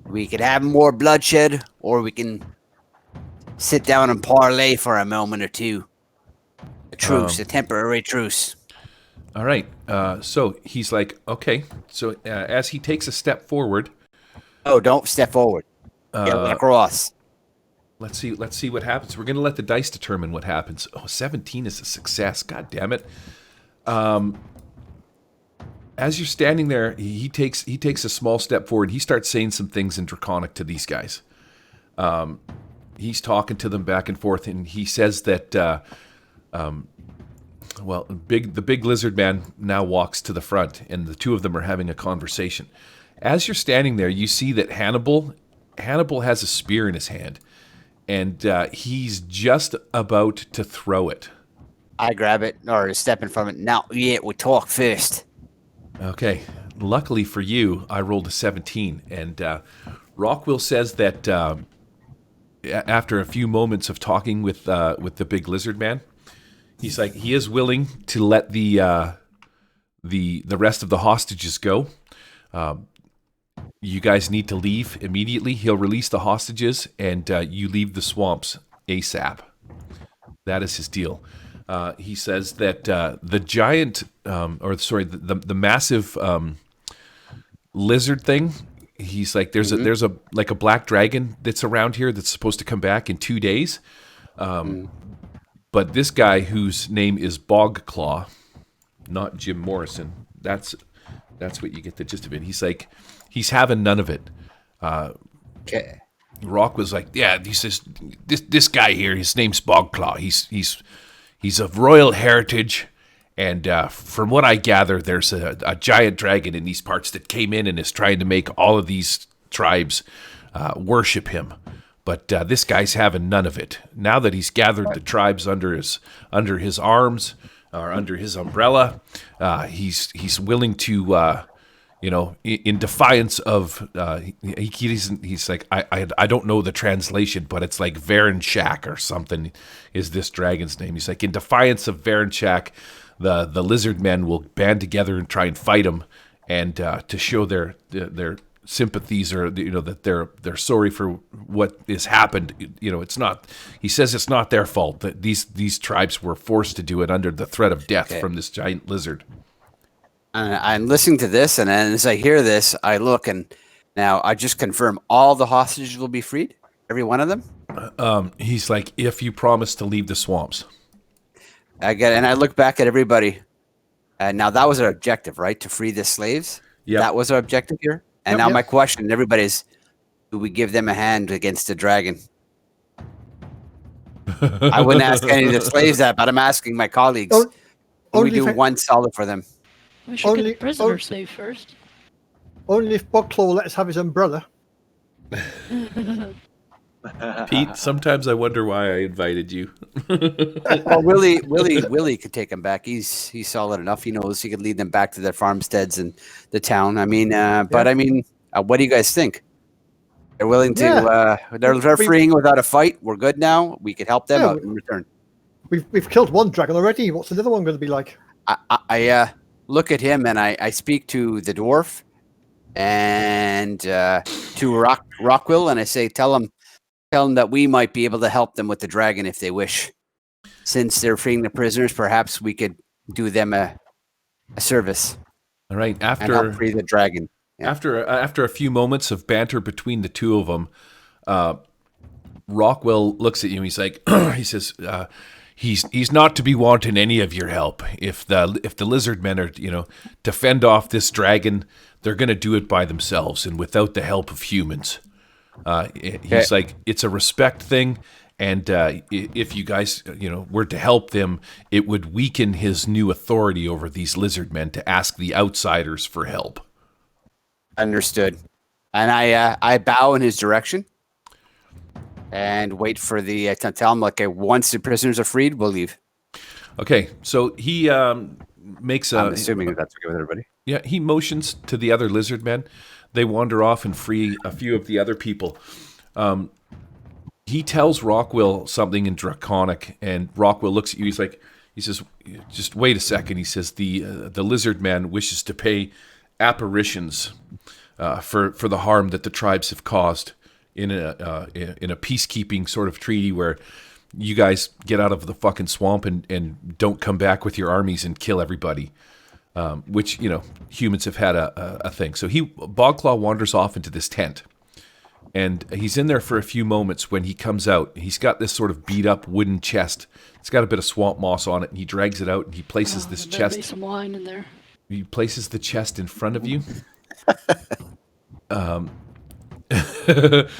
We could have more bloodshed, or we can sit down and parlay for a moment or two. A truce, a temporary truce. All right. So he's like, okay. So as he takes a step forward. Oh, don't step forward. Get across. Let's see what happens. We're going to let the dice determine what happens. Oh, 17 is a success. God damn it. As you're standing there, he takes a small step forward. He starts saying some things in Draconic to these guys. He's talking to them back and forth, and he says that, the big lizard man now walks to the front, and the two of them are having a conversation. As you're standing there, you see that Hannibal has a spear in his hand, and he's just about to throw it. I grab it, or step in from it. Now, we talk first. Okay. Luckily for you, I rolled a 17, and Rockwell says that after a few moments of talking with the big lizard man, he's like, he is willing to let the rest of the hostages go. You guys need to leave immediately. He'll release the hostages, and you leave the swamps ASAP. That is his deal. He says that the giant, the massive lizard thing. He's like, there's a black dragon that's around here that's supposed to come back in 2 days. But this guy, whose name is Bogclaw, not Jim Morrison, that's what you get the gist of it. He's like, he's having none of it. Okay. Rock was like, yeah, he says, this guy here, his name's Bogclaw. He's of royal heritage, and from what I gather, there's a giant dragon in these parts that came in and is trying to make all of these tribes worship him. But this guy's having none of it. Now that he's gathered the tribes under his arms, or under his umbrella, he's willing to in defiance of he's like, I don't know the translation, but it's like Varenshak or something is this dragon's name. He's like, in defiance of Varenshak, the lizard men will band together and try and fight him, and to show their sympathies, or that they're sorry for what has happened. It's not. He says it's not their fault that these tribes were forced to do it under the threat of death from this giant lizard. I'm listening to this, and then as I hear this, I look, and now I just confirm all the hostages will be freed, every one of them. He's like, if you promise to leave the swamps. And I look back at everybody, and now that was our objective, right? To free the slaves. Yeah, that was our objective here. And now my question, everybody, is: do we give them a hand against the dragon? I wouldn't ask any of the slaves that, but I'm asking my colleagues. Do we do one solid for them? We should get the prisoner safe first. Only if Bogclaw let us have his umbrella. Pete, sometimes I wonder why I invited you. Well, Willie could take him back. He's solid enough. He knows he could lead them back to their farmsteads and the town. I mean, what do you guys think? They're willing to. They're freeing without a fight. We're good now. We could help them out in return. We've killed one dragon already. What's another one going to be like? I look at him, and I speak to the dwarf and to Rockwell, and I say, tell them that we might be able to help them with the dragon if they wish. Since they're freeing the prisoners, perhaps we could do them a service. All right. And help free the dragon. Yeah. After a few moments of banter between the two of them, Rockwell looks at you. And he's like, he says, he's not to be wanting any of your help. If the lizard men are to fend off this dragon, they're going to do it by themselves and without the help of humans. He's like, it's a respect thing, and if you guys were to help them, it would weaken his new authority over these lizard men to ask the outsiders for help. Understood. And I bow in his direction and wait for the tell him, like, once the prisoners are freed, we'll leave. Okay, so he makes a. I'm assuming that's okay with everybody. Yeah, he motions to the other lizard men. They wander off and free a few of the other people. He tells Rockwell something in Draconic, and Rockwell looks at you. He says, just wait a second. He says, the lizard man wishes to pay apparitions for the harm that the tribes have caused in a peacekeeping sort of treaty where you guys get out of the fucking swamp and don't come back with your armies and kill everybody. Which, humans have had a thing. So Bogclaw wanders off into this tent, and he's in there for a few moments. When he comes out, he's got this sort of beat up wooden chest. It's got a bit of swamp moss on it, and he drags it out, and he places this chest. There'll be some wine in there. He places the chest in front of you. This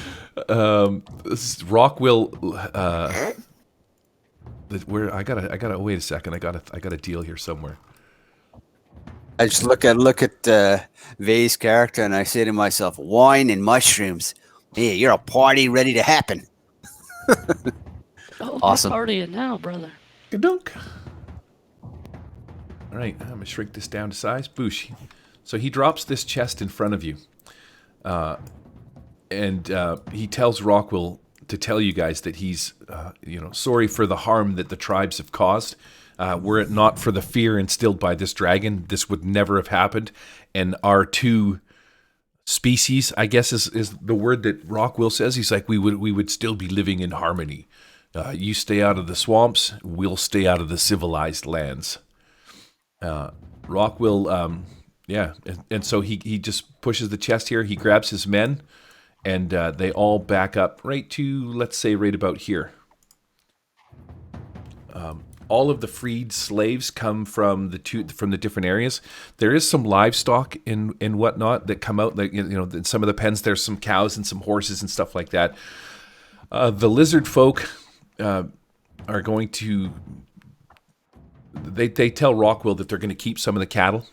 is Rockwell. Where I gotta wait a second. I got a deal here somewhere. I just look at Vay's character, and I say to myself, wine and mushrooms. Hey, you're a party ready to happen. Awesome. Partying now, brother. Gadunk. All right, I'm going to shrink this down to size. Boosh. So he drops this chest in front of you. And he tells Rockwell to tell you guys that he's, sorry for the harm that the tribes have caused. Were it not for the fear instilled by this dragon, this would never have happened. And our two species, I guess is the word that Rockwell says. He's like, we would still be living in harmony. You stay out of the swamps, we'll stay out of the civilized lands. Rockwell, and so he just pushes the chest here. He grabs his men, and they all back up right to, let's say, right about here. All of the freed slaves come from the different areas. There is some livestock and whatnot that come out. Like, in some of the pens, there's some cows and some horses and stuff like that. The lizard folk are going to. They tell Rockwell that they're going to keep some of the cattle,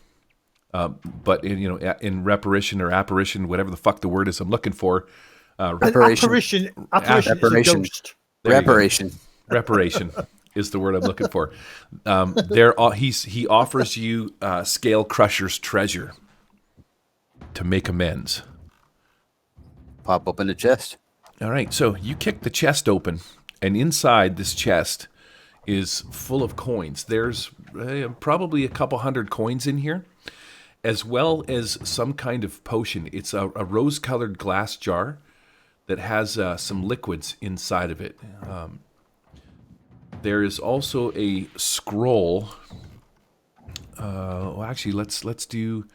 but in reparation or apparition, whatever the fuck the word is I'm looking for. Apparition. Apparition. Reparation is the word I'm looking for. He offers you Scale Crusher's treasure. make amends. Pop open the chest. All right, so you kick the chest open, and inside this chest is full of coins. There's probably a couple hundred coins in here, as well as some kind of potion. It's a rose-colored glass jar that has some liquids inside of it. There is also a scroll. Well, actually, let's do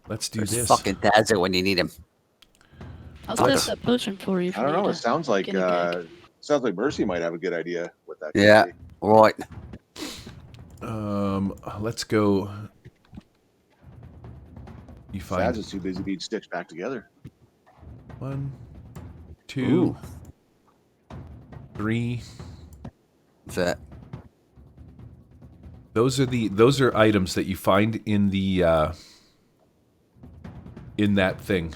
this. Fucking does it when you need him. I'll test that potion for you. I don't know. It sounds like guinea pig. Mercy might have a good idea with that. Yeah, right. Let's go. You find Saz is too busy being stitched back together. 1, 2, 3. What's that? Those are items that you find in the in that thing.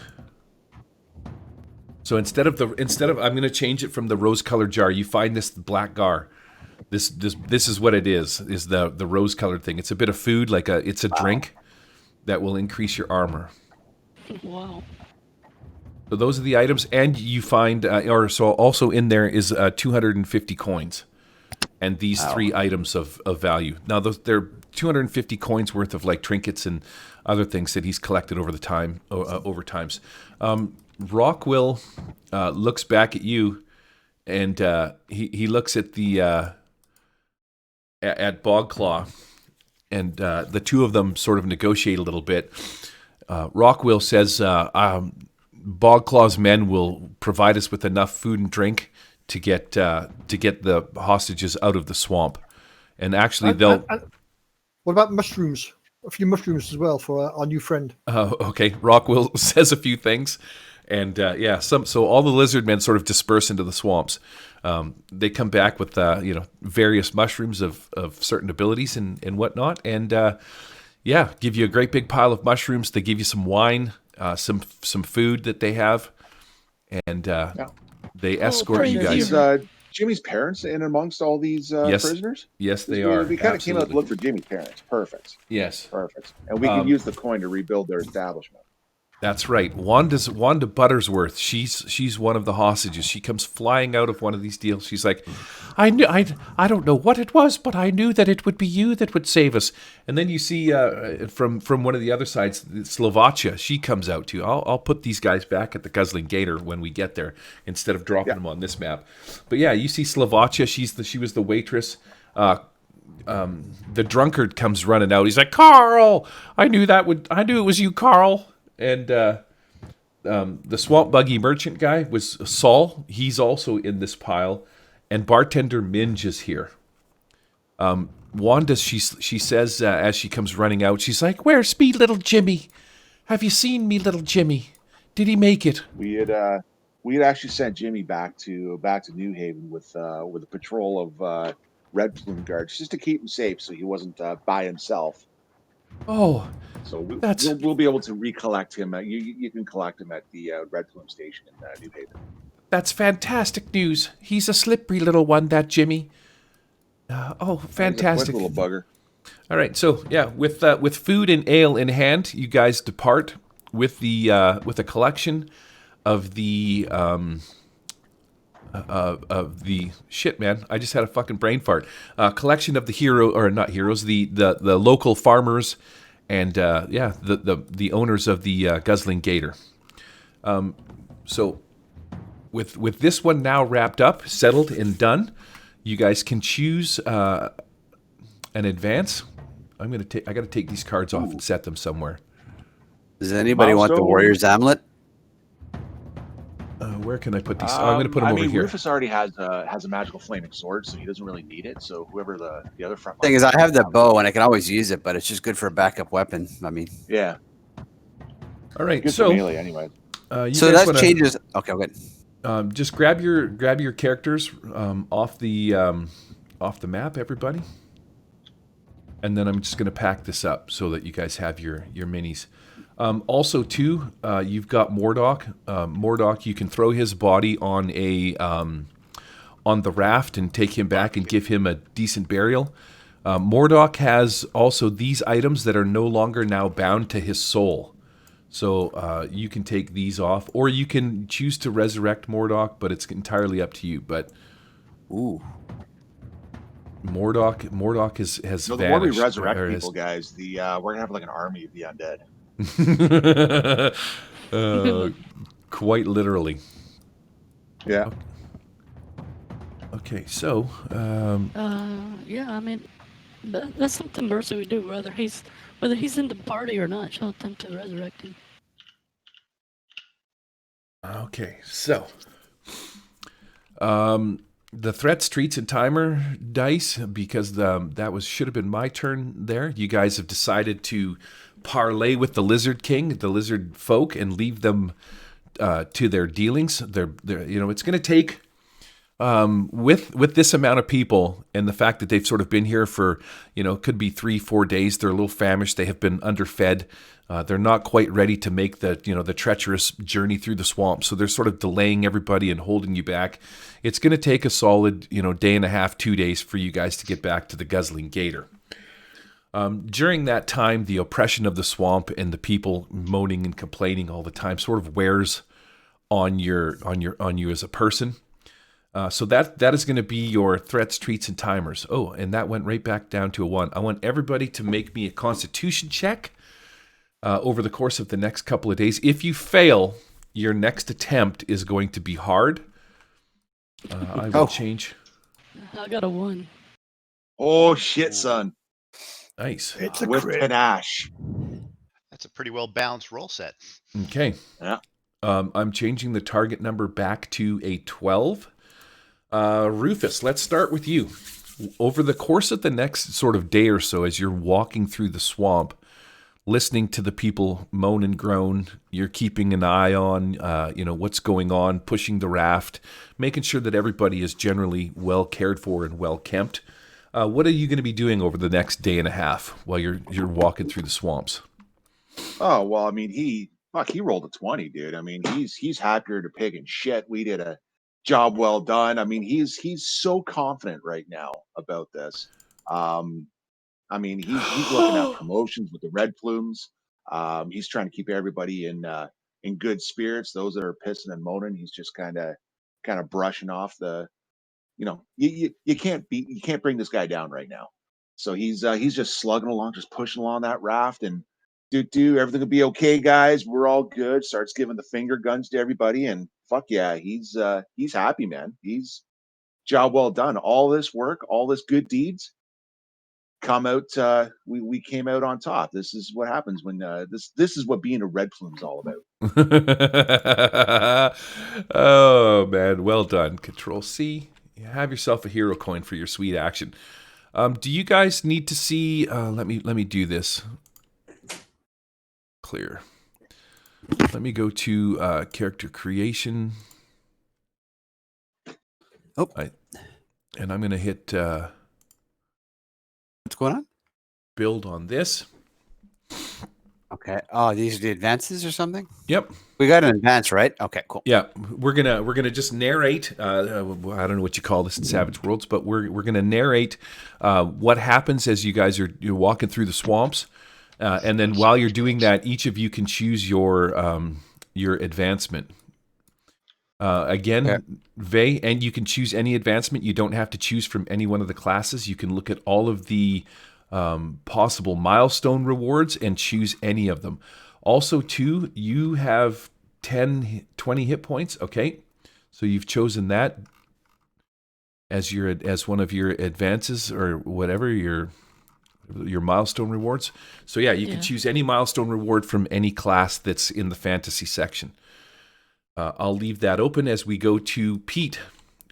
So instead of I'm going to change it from the rose-colored jar. You find this black gar. This is what it is the rose-colored thing. It's a bit of food, it's a drink that will increase your armor. Wow. So those are the items, and you find also in there is 250 coins, and these 3 items of value. Now they're 250 coins worth of like trinkets and other things that he's collected over times. Rockwell looks back at you, and he looks at the at Bogclaw, and the two of them sort of negotiate a little bit. Rockwell says, "Bogclaw's men will provide us with enough food and drink to get the hostages out of the swamp, and actually they'll." What about mushrooms? A few mushrooms as well for our new friend. Okay, Rockwell says a few things. And so all the lizard men sort of disperse into the swamps. They come back with various mushrooms of certain abilities and whatnot, and give you a great big pile of mushrooms. They give you some wine, some food that they have, and they escort you guys. Is Jimmy's parents in amongst all these prisoners? Yes, they are. We kind of came out to look for Jimmy's parents. Perfect. Yes, perfect. And we can use the coin to rebuild their establishment. That's right. Wanda Buttersworth. She's one of the hostages. She comes flying out of one of these deals. She's like, I don't know what it was, but I knew that it would be you that would save us. And then you see from one of the other sides, Slovakia. She comes out too. I'll put these guys back at the Guzzling Gator when we get there instead of dropping them on this map. But yeah, you see Slovakia. She was the waitress. The drunkard comes running out. He's like, Carl, I knew it was you, Carl. And the swamp buggy merchant guy was Saul. He's also in this pile. And bartender Minge is here. Wanda, she says as she comes running out, she's like, "Where's me little Jimmy? Have you seen me little Jimmy? Did he make it?" We had actually sent Jimmy back to New Haven with a patrol of Red Plume guards just to keep him safe, so he wasn't by himself. Oh, so we'll be able to recollect him. You can collect him at the Red Plume station in New Haven. That's fantastic news. He's a slippery little one, that Jimmy. Fantastic. He's a quick little bugger. All right, so yeah, with food and ale in hand, you guys depart with a collection of the shit, man. I just had a fucking brain fart. Collection of the local farmers, and the owners of the Guzzling Gator. So with this one now wrapped up, settled and done, you guys can choose an advance. I got to take these cards off and set them somewhere. Does anybody want the Warrior's Amulet? Where can I put these? I'm going to put them over here. Rufus already has a magical flaming sword, so he doesn't really need it. So whoever the other front thing is, I have the bow and I can always use it, but it's just good for a backup weapon. I mean, yeah. All right, good so for melee anyway. So that changes. Okay, good. Just grab your characters off the map, everybody, and then I'm just going to pack this up so that you guys have your minis. Also, too, you've got Mordock. Mordock, you can throw his body on on the raft and take him back and give him a decent burial. Mordock has also these items that are no longer now bound to his soul. So you can take these off, or you can choose to resurrect Mordok, but it's entirely up to you. But Ooh. Mordok has No, the more we vanished. resurrect or people, guys, we're gonna have like an army of the undead. Quite literally. Yeah. Okay, so Yeah, I mean, that's something Mercy would do, whether he's in the party or not. She'll attempt to resurrect him. okay, so the threats, treats, and timer dice, because should have been my turn there. You guys have decided to parlay with the Lizard King, the Lizard folk, and leave them to their dealings. They're it's going to take with this amount of people, and the fact that they've sort of been here for could be 3-4 days. They're a little famished. They have been underfed. They're not quite ready to make the the treacherous journey through the swamp. So they're sort of delaying everybody and holding you back. It's going to take a solid day and a half, 2 days for you guys to get back to the Guzzling Gator. During that time, the oppression of the swamp and the people moaning and complaining all the time sort of wears on you as a person. So that is going to be your threats, treats, and timers. Oh, and that went right back down to a 1. I want everybody to make me a Constitution check over the course of the next couple of days. If you fail, your next attempt is going to be hard. I will change. I got a 1. Oh shit, son! Nice. It's a With crit. panache. That's a pretty well balanced roll set. Okay. Yeah. I'm changing the target number back to a 12. Rufus, let's start with you. Over the course of the next sort of day or so, as you're walking through the swamp, listening to the people moan and groan, you're keeping an eye on, what's going on, pushing the raft, making sure that everybody is generally well cared for and well kept. What are you going to be doing over the next day and a half while you're walking through the swamps? Oh well, I mean, he rolled a 20, dude. I mean, he's happier to pig and shit. We did a job well done. I mean, he's so confident right now about this. I mean, he's looking at promotions with the red plumes. He's trying to keep everybody in good spirits. Those that are pissing and moaning, he's just kind of brushing off the. You can't bring this guy down right now. So he's just slugging along, just pushing along that raft, and everything will be okay, guys. We're all good. Starts giving the finger guns to everybody, and fuck yeah, he's happy, man. He's job well done. All this work, all this good deeds come out. We came out on top. This is what happens when this is what being a red plume is all about. Oh man, well done. Control C. Have yourself a hero coin for your sweet action. Do you guys need to see? Let me do this. Clear. Let me go to character creation. Oh, and I'm going to hit what's going on? build on this. Okay. Oh, these are the advances or something? Yep. We got an advance, right? Okay, cool. Yeah, we're gonna just narrate. I don't know what you call this in Savage Worlds, but we're gonna narrate what happens as you're walking through the swamps, and then while you're doing that, each of you can choose your advancement. Again, Vey, and you can choose any advancement. You don't have to choose from any one of the classes. You can look at all of the possible milestone rewards and choose any of them. Also, too, you have 20 hit points. Okay, so you've chosen that as one of your advances or whatever your milestone rewards. So yeah, you can choose any milestone reward from any class that's in the fantasy section. I'll leave that open as we go to Pete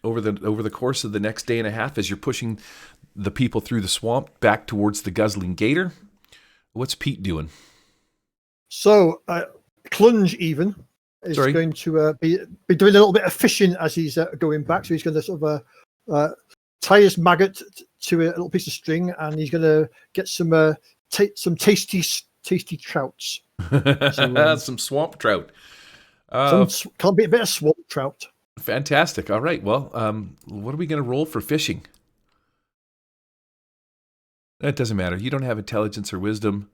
over the course of the next day and a half as you're pushing the people through the swamp back towards the Guzzling Gator. What's Pete doing? So, Clunge even is going to be doing a little bit of fishing as he's going back. So he's going to sort of tie his maggot to a little piece of string, and he's going to get some tasty trouts. So, some swamp trout. Can't be a bit of swamp trout. Fantastic. All right. Well, what are we going to roll for fishing? That doesn't matter. You don't have intelligence or wisdom.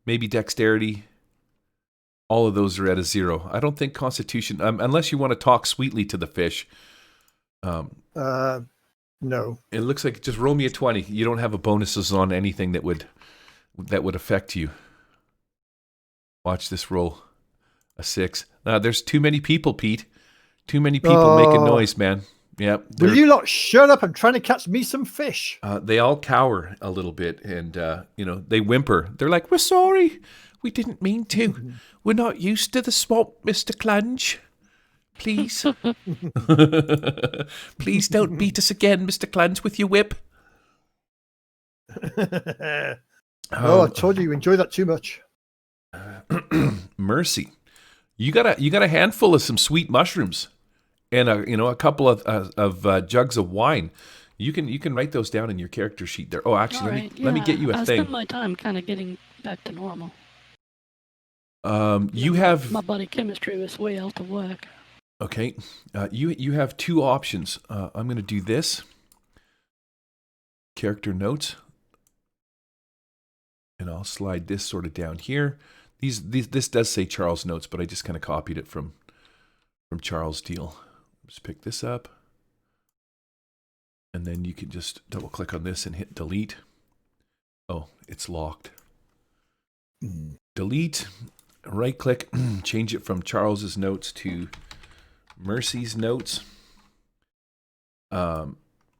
Maybe dexterity. All of those are at a 0. I don't think Constitution, unless you want to talk sweetly to the fish. No. It looks like just roll me a 20. You don't have a bonuses on anything that would affect you. Watch this roll. A 6. There's too many people, Pete. Too many people making noise, man. Yep. Will you lot shut up? I'm trying to catch me some fish. They all cower a little bit, and they whimper. They're like, "We're sorry. We didn't mean to. We're not used to the swamp, Mr. Clunge. Please. Please don't beat us again, Mr. Clunge, with your whip." I told you enjoy that too much. Mercy. You got a handful of some sweet mushrooms and a couple of jugs of wine. You can write those down in your character sheet there. Oh, actually, let me get you a I thing. spend my time kind of getting back to normal. You have my body chemistry was way out of whack. Okay. You have 2 options. I'm going to do this. Character notes. And I'll slide this sort of down here. This does say Charles notes, but I just kind of copied it from Charles' deal. Just pick this up. And then you can just double click on this and hit delete. Oh, it's locked. Delete. Right click. Change it from Charles's notes to Mercy's notes. And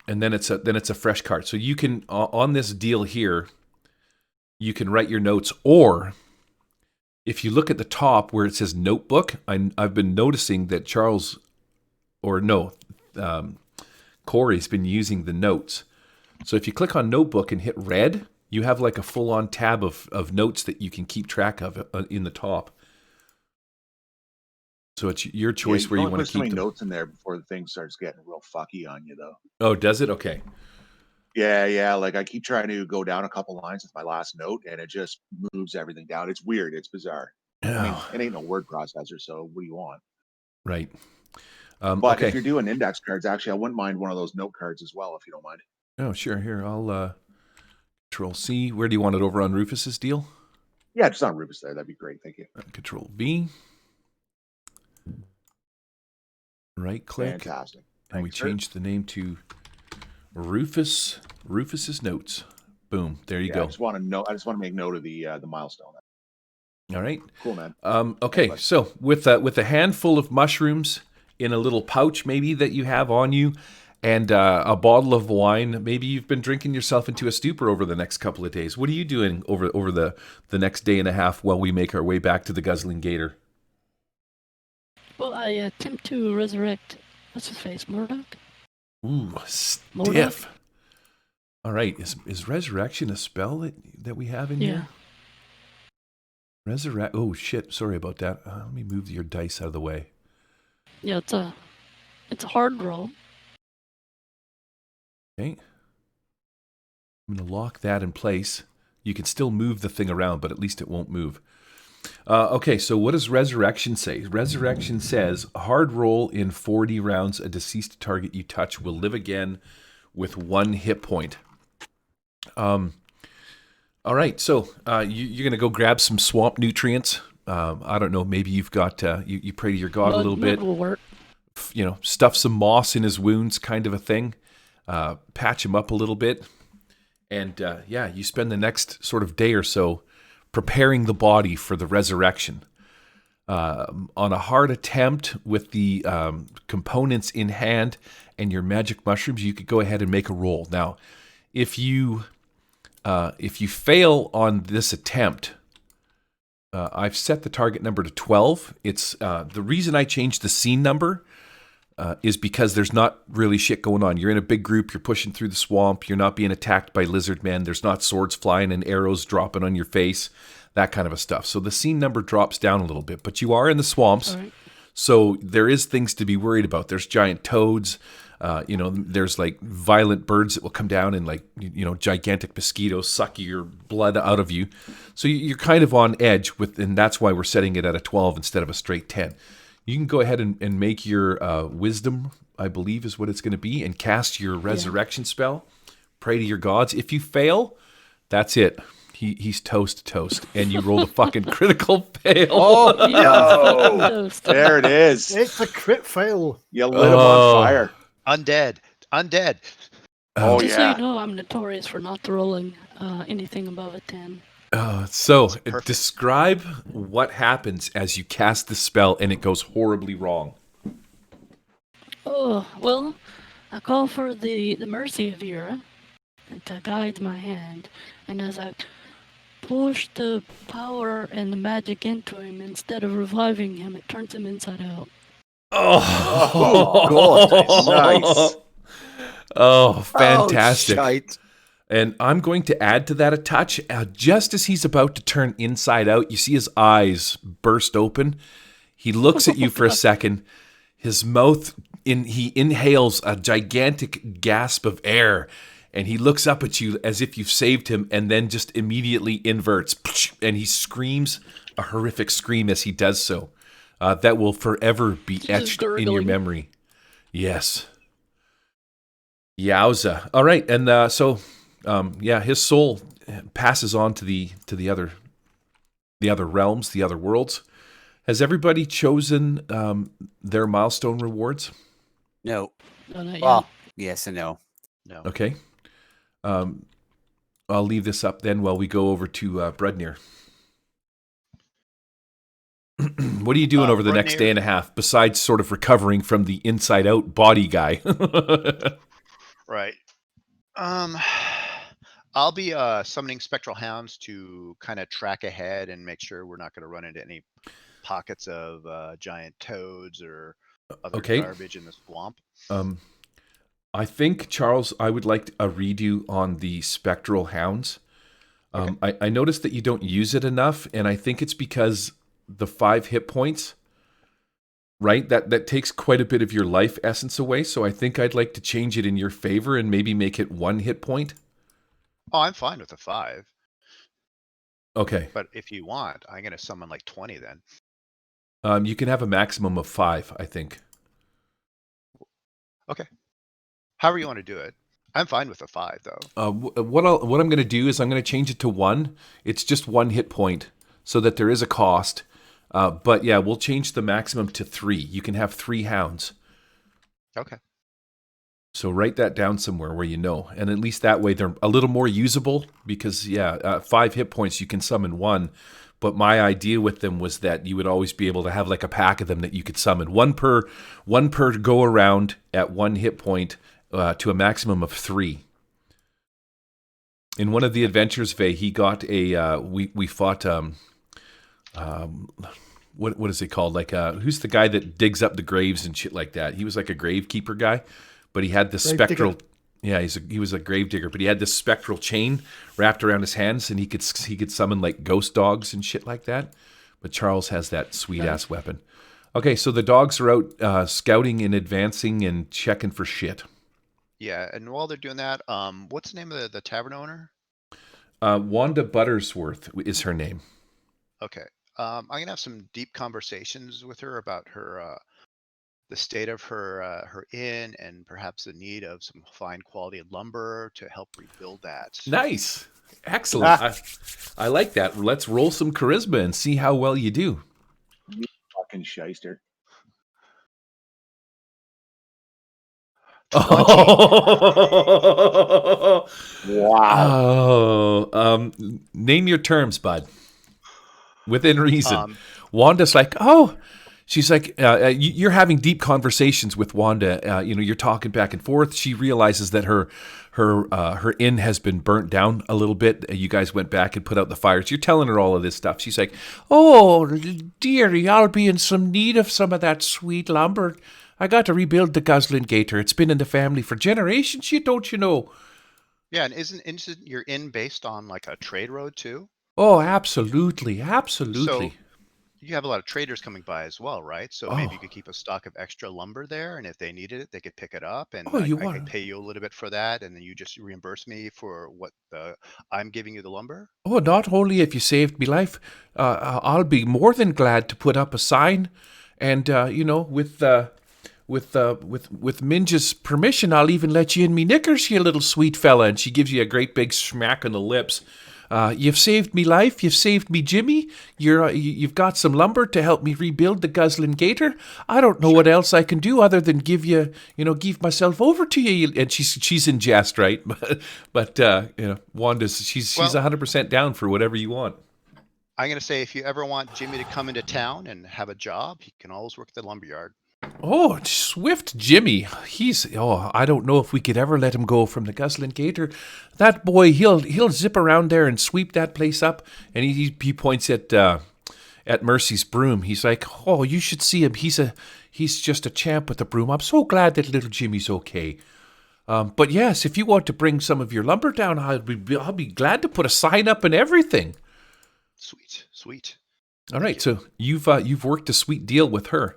then it's a fresh card. So you can on this deal here, you can write your notes, or if you look at the top where it says notebook, I've been noticing that Corey's been using the notes. So if you click on notebook and hit red, you have like a full-on tab of notes that you can keep track of in the top. So it's your choice where you want to keep them. Notes in there before the thing starts getting real fucky on you, though. Oh, does it? Okay. Yeah. Like I keep trying to go down a couple lines with my last note, and it just moves everything down. It's weird. It's bizarre. I mean, it ain't no word processor, so what do you want? Right. But okay. if you're doing index cards, actually, I wouldn't mind one of those note cards as well, if you don't mind. Oh, sure. Here, I'll Control C. Where do you want it? Over on Rufus's deal? Yeah, just on Rufus there. That'd be great. Thank you. Control V. Right click. Fantastic. And we change the name to Rufus's notes. Boom. There you go. I just want to make note of the milestone. All right. Cool, man. Okay. So with a handful of mushrooms in a little pouch maybe that you have on you, and a bottle of wine, maybe you've been drinking yourself into a stupor over the next couple of days. What are you doing over the next day and a half while we make our way back to the Guzzling Gator? Well, I attempt to resurrect, what's his face, Murdoch? Ooh, stiff. Murdoch? All right, is resurrection a spell that we have in here? Resurrect. Oh shit! Sorry about that. Let me move your dice out of the way. Yeah, it's a hard roll. Okay. I'm gonna lock that in place. You can still move the thing around, but at least it won't move. Okay, so what does Resurrection say? Resurrection says, hard roll in 40 rounds, a deceased target you touch will live again with 1 hit point. All right, so you're going to go grab some swamp nutrients. I don't know, maybe you've got, you pray to your God a little bit. Will work. Stuff some moss in his wounds kind of a thing. Patch him up a little bit. And you spend the next sort of day or so preparing the body for the resurrection. On a hard attempt with the components in hand and your magic mushrooms, you could go ahead and make a roll. Now, if you fail on this attempt, I've set the target number to 12. It's the reason I changed the scene number is because there's not really shit going on. You're in a big group. You're pushing through the swamp. You're not being attacked by lizard men. There's not swords flying and arrows dropping on your face, that kind of a stuff. So the scene number drops down a little bit, but you are in the swamps. Right. So there is things to be worried about. There's giant toads. There's like violent birds that will come down and gigantic mosquitoes suck your blood out of you. So you're kind of on edge and that's why we're setting it at a 12 instead of a straight 10. You can go ahead and make your wisdom, I believe is what it's going to be, and cast your resurrection spell. Pray to your gods. If you fail, that's it. he's toast, and you rolled a fucking critical fail. Oh, Yeah, no. fucking toast. There it is. It's a crit fail. You lit him on fire. Undead. Oh, Just so yeah. you know, I'm notorious for not rolling anything above a 10. So perfect. describe what happens as you cast the spell and it goes horribly wrong. Oh, well, I call for the mercy of Vera to guide my hand, and as I push the power and the magic into him, instead of reviving him, it turns him inside out. Oh, Nice. Oh, fantastic. Oh, shite. And I'm going to add to that a touch. Just as he's about to turn inside out, you see his eyes burst open. He looks at you for a second. His mouth, he inhales a gigantic gasp of air, and he looks up at you as if you've saved him, and then just immediately inverts. And he screams a horrific scream as he does so. That will forever be Just etched in your gurgling. memory. Yes. Yowza. All right, and his soul passes on to the other realms, the other worlds. Has everybody chosen their milestone rewards? No. No, not yet. Well, yes and no. No. Okay. I'll leave this up then while we go over to Brudnir. What are you doing over the next Brudnir- day and a half besides sort of recovering from the inside out body guy? Right. I'll be summoning spectral hounds to kind of track ahead and make sure we're not going to run into any pockets of giant toads or other Okay. garbage in the swamp. I think, Charles, I would like a redo on the spectral hounds. I noticed that you don't use it enough, and I think it's because the 5 hit points, right? That takes quite a bit of your life essence away, so I think I'd like to change it in your favor and maybe make it 1 hit point. Oh, I'm fine with the 5, Okay. but if you want, I'm going to summon like 20 then. You can have a maximum of 5, I think. Okay. However you want to do it. I'm fine with the 5 though. What I'm going to do is I'm going to change it to 1. It's just 1 hit point, so that there is a cost. But yeah, we'll change the maximum to 3. You can have 3 hounds. Okay. So write that down somewhere where you know. And at least that way they're a little more usable because, 5 hit points, you can summon 1. But my idea with them was that you would always be able to have like a pack of them that you could summon. One per go around at 1 hit point to a maximum of 3. In one of the adventures, Vey, he got a, we fought, what is it called? Like, who's the guy that digs up the graves and shit like that? He was like a gravekeeper guy, but he had this Grave spectral. digger. Yeah, he was a grave digger, but he had this spectral chain wrapped around his hands, and he could summon like ghost dogs and shit like that. But Charles has that sweet ass weapon. Okay, so the dogs are out scouting and advancing and checking for shit. Yeah, and while they're doing that, what's the name of the tavern owner? Wanda Buttersworth is her name. Okay. I'm gonna have some deep conversations with her about her the state of her inn and perhaps the need of some fine quality lumber to help rebuild that. Nice, excellent. I like that. Let's roll some charisma and see how well you do. Fucking shyster. Wow. Name your terms, bud. Within reason. Um, Wanda's like, she's like, you're having deep conversations with Wanda. You're talking back and forth. She realizes that her inn has been burnt down a little bit. You guys went back and put out the fires. You're telling her all of this stuff. She's like, oh, dearie, I'll be in some need of some of that sweet lumber. I got to rebuild the Guzzling Gator. It's been in the family for generations, don't you know? yeah, and isn't your inn based on like a trade road too? Oh, absolutely. Absolutely. So you have a lot of traders coming by as well, right? So maybe you could keep a stock of extra lumber there, and if they needed it, they could pick it up, and I could pay you a little bit for that, and then you just reimburse me for what I'm giving you the lumber. Oh, not only if you saved me life, I'll be more than glad to put up a sign, and with Minja's permission, I'll even let you in me knickers, you little sweet fella. And she gives you a great big smack on the lips. You've saved me life. You've saved me, Jimmy. You've got some lumber to help me rebuild the Guzzling Gator. I don't know what else I can do other than give myself over to you. And she's in jest, right? But Wanda's she's 100% down for whatever you want. I'm going to say if you ever want Jimmy to come into town and have a job, he can always work at the lumberyard. Oh, Swift Jimmy. I don't know if we could ever let him go from the Guzzling Gator. That boy, he'll zip around there and sweep that place up. And he points at Mercy's broom. He's like, oh, you should see him. He's just a champ with the broom. I'm so glad that little Jimmy's okay. But yes, if you want to bring some of your lumber down, I'll be glad to put a sign up and everything. Sweet. All right, so you've worked a sweet deal with her.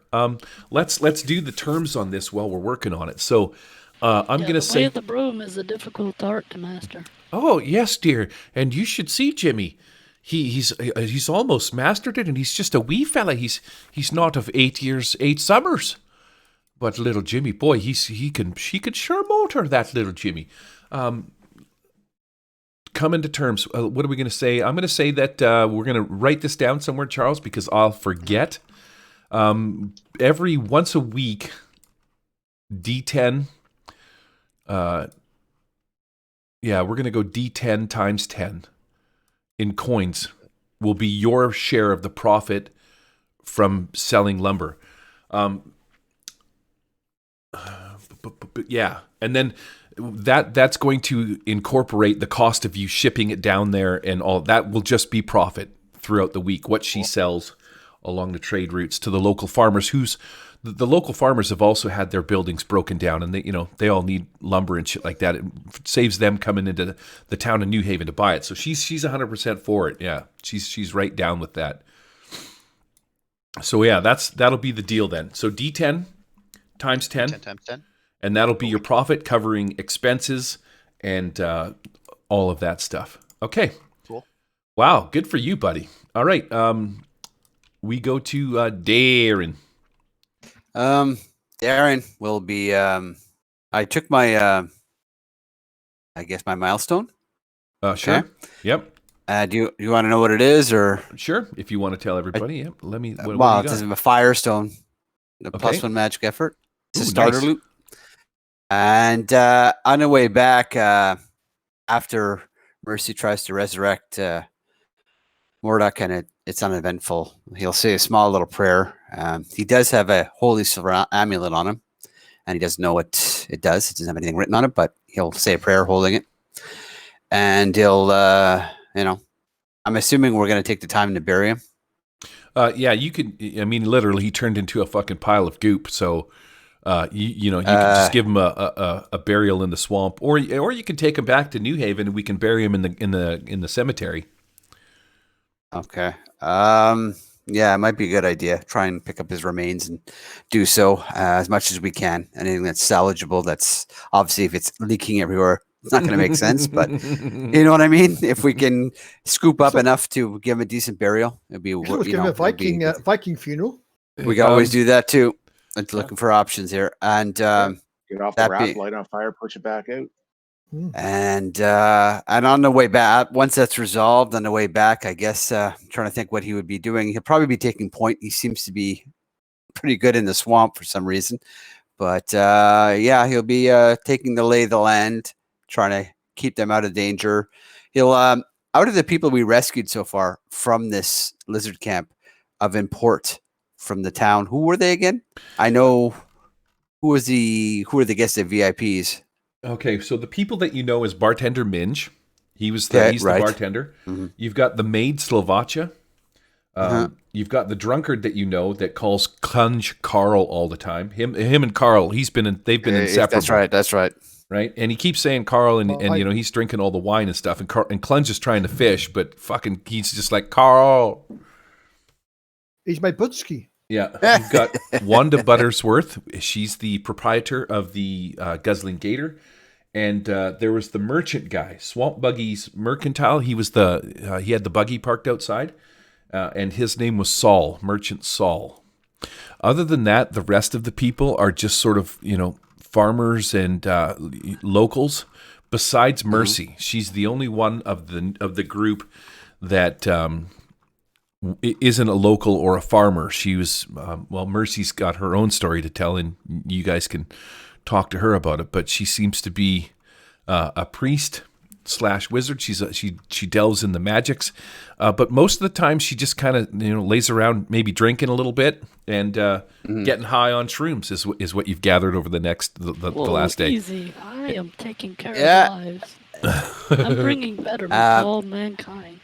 Let's do the terms on this while we're working on it. So I'm going to say... The way of the broom is a difficult art to master. Oh, yes, dear. And you should see Jimmy. He's almost mastered it, and he's just a wee fella. He's not of 8 years, 8 summers. But little Jimmy, boy, she could sure motor, that little Jimmy. Come into terms. What are we going to say? I'm going to say that we're going to write this down somewhere, Charles, because I'll forget. Every once a week, D10. We're going to go D10 times 10 in coins will be your share of the profit from selling lumber. And then that's going to incorporate the cost of you shipping it down there, and all that will just be profit throughout the week. What she sells along the trade routes to the local farmers, the local farmers have also had their buildings broken down, and they all need lumber and shit like that. It saves them coming into the town of New Haven to buy it. So she's 100% for it. Yeah, she's right down with that. So yeah, that'll be the deal then. So D10 times 10. 10 times 10. And that'll be your profit covering expenses and all of that stuff. Okay. Cool. Wow. Good for you, buddy. All right. We go to Darren. Darren will be. I took my. I guess my milestone. Sure. Okay. Yep. Do you want to know what it is, or sure? If you want to tell everybody, yep. Let me. What it's a Firestone, the +1 magic effort. It's a starter loot. And on the way back, after Mercy tries to resurrect Mordok, and it's uneventful, he'll say a small little prayer. He does have a holy silver amulet on him, and he doesn't know what it does. It doesn't have anything written on it, but he'll say a prayer holding it. And he'll, I'm assuming we're going to take the time to bury him. Yeah, you could. I mean, literally, he turned into a fucking pile of goop. So, you can just give him a burial in the swamp, or you can take him back to New Haven and we can bury him in the cemetery. Okay. Yeah, it might be a good idea. Try and pick up his remains and do so as much as we can. Anything that's salvageable. That's obviously, if it's leaking everywhere, it's not going to make sense. But you know what I mean. If we can scoop up enough to give him a decent burial, it'd be. Give him a Viking funeral. We can always do that too. Looking for options here, and get off the raft, light on fire, push it back out. And on the way back, once that's resolved, on the way back, I guess I'm trying to think what he would be doing. He'll probably be taking point. He seems to be pretty good in the swamp for some reason, but yeah, he'll be taking the lay of the land, trying to keep them out of danger. He'll out of the people we rescued so far from this lizard camp of import from the town. Who were they again? I know who are the guests at VIPs. Okay, so the people that you know is bartender Minge. He's the bartender. Mm-hmm. You've got the maid Slovakia. You've got the drunkard that you know that calls Conc Carl all the time. Him and Carl. They've been inseparable. That's right. Right, and he keeps saying Carl, and he's drinking all the wine and stuff, and Clunge is trying to fish, but fucking he's just like Carl. He's my budski. Yeah, you've got Wanda Buttersworth. She's the proprietor of the Guzzling Gator, and there was the merchant guy, Swamp Buggy's Mercantile. He was he had the buggy parked outside, and his name was Saul, Merchant Saul. Other than that, the rest of the people are just sort of farmers and locals, besides Mercy. She's the only one of the group that isn't a local or a farmer. She was Mercy's got her own story to tell, and you guys can talk to her about it. But she seems to be a priest / wizard. She delves in the magics, but most of the time she just kind of lays around, maybe drinking a little bit and getting high on shrooms is what you've gathered over the last day. Easy. I am taking care of lives. I'm bringing betterment to all mankind.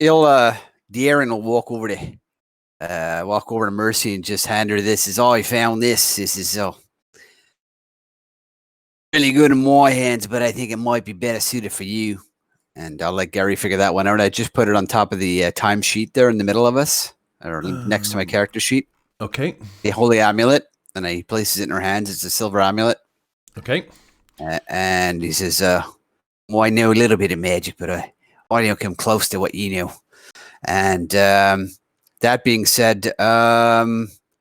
De'Aaron will walk over to Mercy and just hand her this. Is I found this. This is really good in my hands, but I think it might be better suited for you. And I'll let Gary figure that one out. I just put it on top of the time sheet there in the middle of us, or next to my character sheet. Okay. The holy amulet, and he places it in her hands. It's a silver amulet. Okay. And he says, well, I know a little bit of magic, but I don't come close to what you know. And that being said,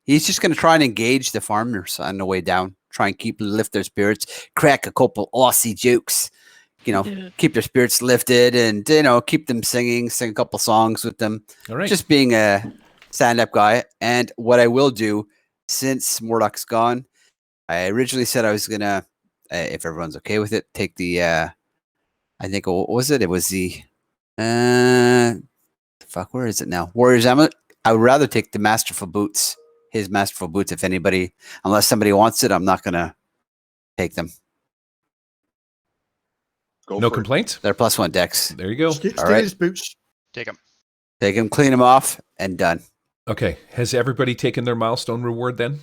he's just going to try and engage the farmers on the way down. Try and lift their spirits, crack a couple Aussie jokes, keep their spirits lifted, and keep them sing a couple songs with them. All right. Just being a stand-up guy. And what I will do, since Murdoch's gone, I originally said I was gonna, if everyone's okay with it, take the I think what was it? It was the where is it now? Warrior's Amulet. I would rather take the Masterful Boots. His Masterful Boots, unless somebody wants it, I'm not going to take them. No complaints? They're +1 dex. There you go. All right. His boots. Take them. Take them, clean them off, and done. Okay. Has everybody taken their milestone reward then?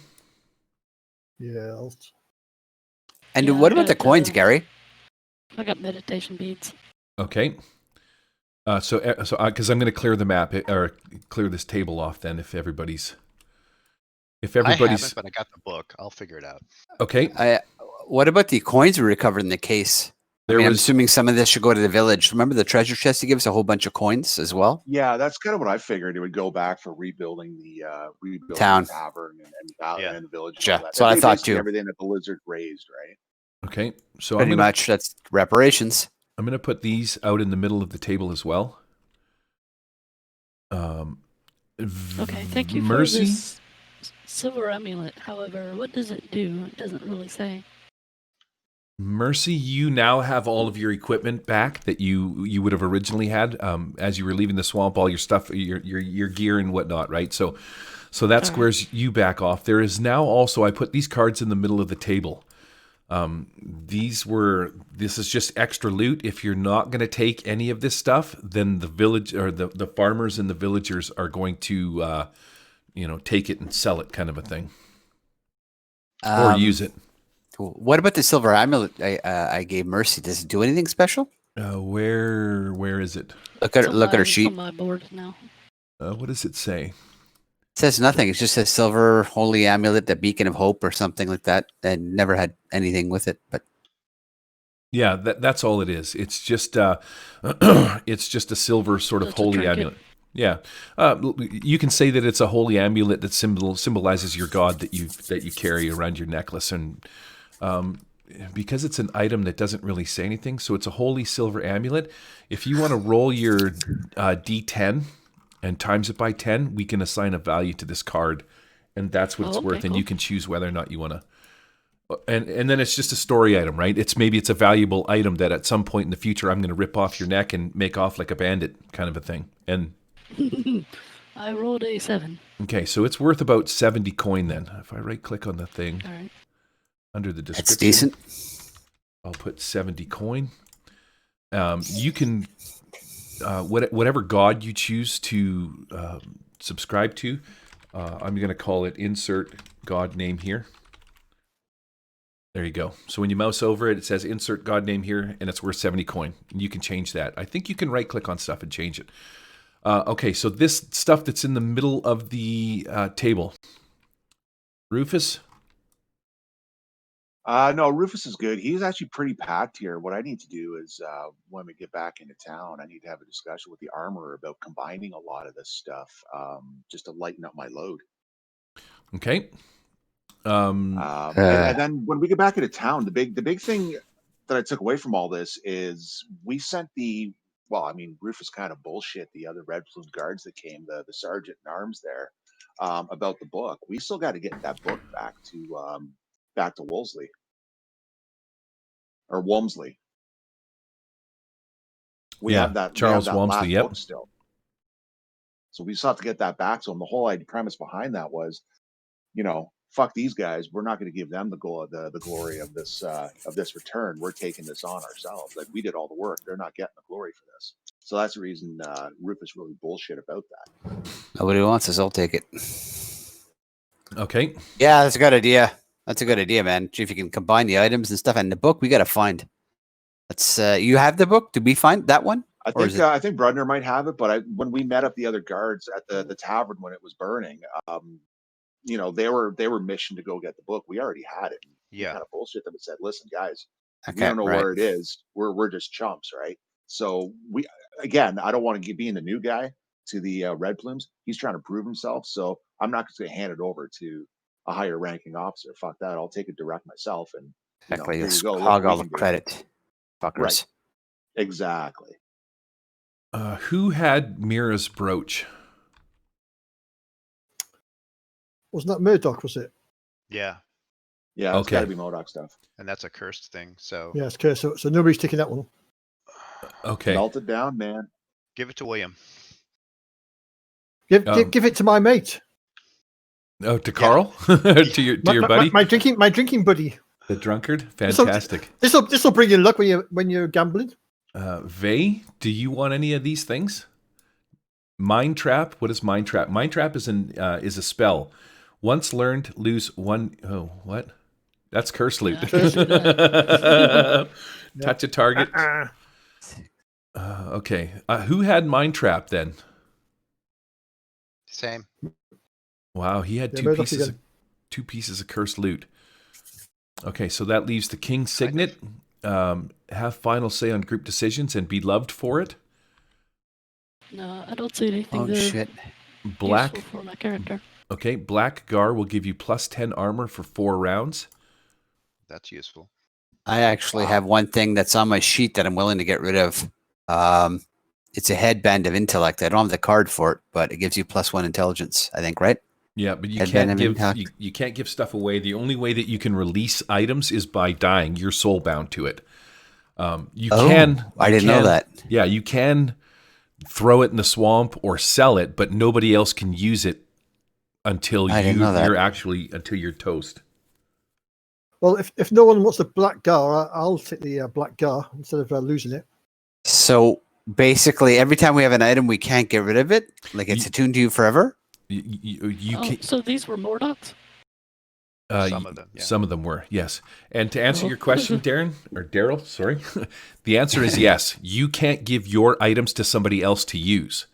Yeah. And what about the coins, Gary? I got meditation beads. Okay. So because I'm going to clear the map or clear this table off then if everybody's... I haven't, but I got the book. I'll figure it out. Okay. What about the coins we recovered in the case? I'm assuming some of this should go to the village. Remember the treasure chest? He gives a whole bunch of coins as well. Yeah, that's kind of what I figured. It would go back for rebuilding the town, the tavern, and the village. Yeah, that's what I thought too. Everything that the lizard raised, right? Okay, so pretty much that's reparations. I'm going to put these out in the middle of the table as well. Okay, thank you for this silver amulet. However, what does it do? It doesn't really say. Mercy, you now have all of your equipment back that you would have originally had as you were leaving the swamp. All your stuff, your gear and whatnot, right? So that squares you back off. There is now also, I put these cards in the middle of the table. This is just extra loot. If you're not going to take any of this stuff, then the village or the farmers and the villagers are going to take it and sell it, kind of a thing, or use it. What about the silver amulet I gave Mercy? Does it do anything special? Where is it? Look at her sheet. On my board now. What does it say? It says nothing. It just says silver holy amulet, the beacon of hope, or something like that. I never had anything with it, but yeah, that's all it is. It's just it's just a silver sort of holy amulet. Yeah, you can say that it's a holy amulet that symbolizes your god that you carry around your necklace, and because it's an item that doesn't really say anything, so it's a holy silver amulet. If you want to roll your D10 and times it by 10, we can assign a value to this card, and that's what it's worth. Cool. And you can choose whether or not you want to. And then it's just a story item, right? Maybe it's a valuable item that at some point in the future I'm going to rip off your neck and make off like a bandit, kind of a thing. And I rolled a 7. Okay, so it's worth about 70 coin then. If I right click on the thing, all right, under the description, that's decent. I'll put 70 coin. You can whatever god you choose to subscribe to. I'm going to call it insert god name here. There you go. So when you mouse over it, it says insert god name here, and it's worth 70 coin. And you can change that. I think you can right click on stuff and change it. Okay, so this stuff that's in the middle of the table. Rufus? No, Rufus is good. He's actually pretty packed here. What I need to do is when we get back into town, I need to have a discussion with the armorer about combining a lot of this stuff just to lighten up my load. Okay. And then when we get back into town, the big thing that I took away from all this is we sent Rufus kind of bullshit the other Red Plume guards that came, the sergeant in arms there, about the book. We still got to get that book back to Wolseley or Walmsley. We have that Charles that Walmsley, last yep. book still. So we still have to get that back to him. The whole premise behind that was, fuck these guys. We're not going to give them the glory of this return. We're taking this on ourselves. Like, we did all the work. They're not getting the glory for this. So that's the reason Rufus really bullshit about that. Nobody wants us. I'll take it. Okay. Yeah, that's a good idea. That's a good idea, man. See if you can combine the items and stuff. And the book we got to find. Let's. You have the book? Did we find that one? I think Brudner might have it, but when we met up the other guards at the tavern when it was burning, they were missioned to go get the book. We already had it. We kind of bullshit them and said, "Listen, guys, we don't know where it is. We're just chumps, right?" So I don't want to being the new guy to the Red Plumes. He's trying to prove himself, so I'm not going to hand it over to a higher ranking officer. Fuck that. I'll take it direct myself, and here you go. Hog all the credit, fuckers. Right. Exactly. Who had Mira's brooch? Wasn't that Murdoch, was it? Yeah. Yeah, it's got to be Modoc stuff. And that's a cursed thing, so... Yeah, it's cursed, so nobody's taking that one. Okay. Melt it down, man. Give it to William. Give it to my mate. Oh, to Carl? to your buddy? My drinking buddy. The drunkard? Fantastic. This will bring you luck when you're gambling. Vey, do you want any of these things? Mind Trap. What is Mind Trap? Mind Trap is a spell. Once learned, lose one. Oh, what? That's curse loot. Touch a target. Okay. Who had Mind Trap then? Same. Wow, he had two pieces of cursed loot. Okay, so that leaves the King's Signet. Have final say on group decisions and be loved for it. No, I don't see anything there. Shit. Black for my character. Okay, Black Gar will give you plus 10 armor for 4 rounds. That's useful. I actually have one thing that's on my sheet that I'm willing to get rid of. It's a headband of intellect. I don't have the card for it, but it gives you plus 1 intelligence, I think, right? Yeah, but you can't give stuff away. The only way that you can release items is by dying. You're soul bound to it. I didn't know that. Yeah, you can throw it in the swamp or sell it, but nobody else can use it until you're toast. Well, if no one wants the Black Gar, I'll take the Black Gar instead of losing it. So basically, every time we have an item, we can't get rid of it. Like it's attuned to you forever. So these were Mordocs? Some of them. Yeah. Some of them were, yes. And to answer your question, Daryl, sorry, the answer is yes. You can't give your items to somebody else to use.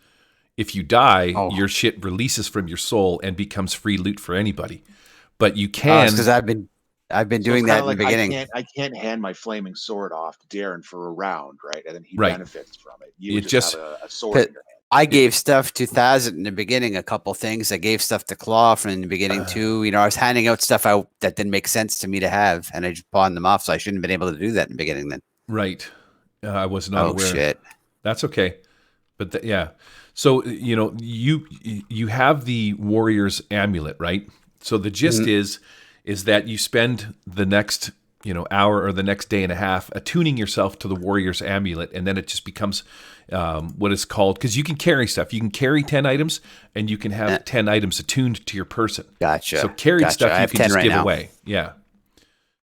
If you die, your shit releases from your soul and becomes free loot for anybody. But you can, because I've been doing that in the beginning. I can't hand my flaming sword off to Darren for a round, right? And then he benefits from it. You just have a sword in your hand. I gave stuff to Thazit in the beginning, a couple things. I gave stuff to Claw from the beginning too. I was handing out stuff out that didn't make sense to me to have, and I just pawned them off. So I shouldn't have been able to do that in the beginning then. Right. I was not aware. Oh, shit. That's okay. But yeah. So, you have the Warrior's Amulet, right? So the gist is that you spend the next hour or the next day and a half attuning yourself to the Warrior's Amulet, and then it just becomes what is called, because you can carry stuff. You can carry 10 items, and you can have 10 items attuned to your person. Gotcha. So carried stuff you can just give now. away. Yeah.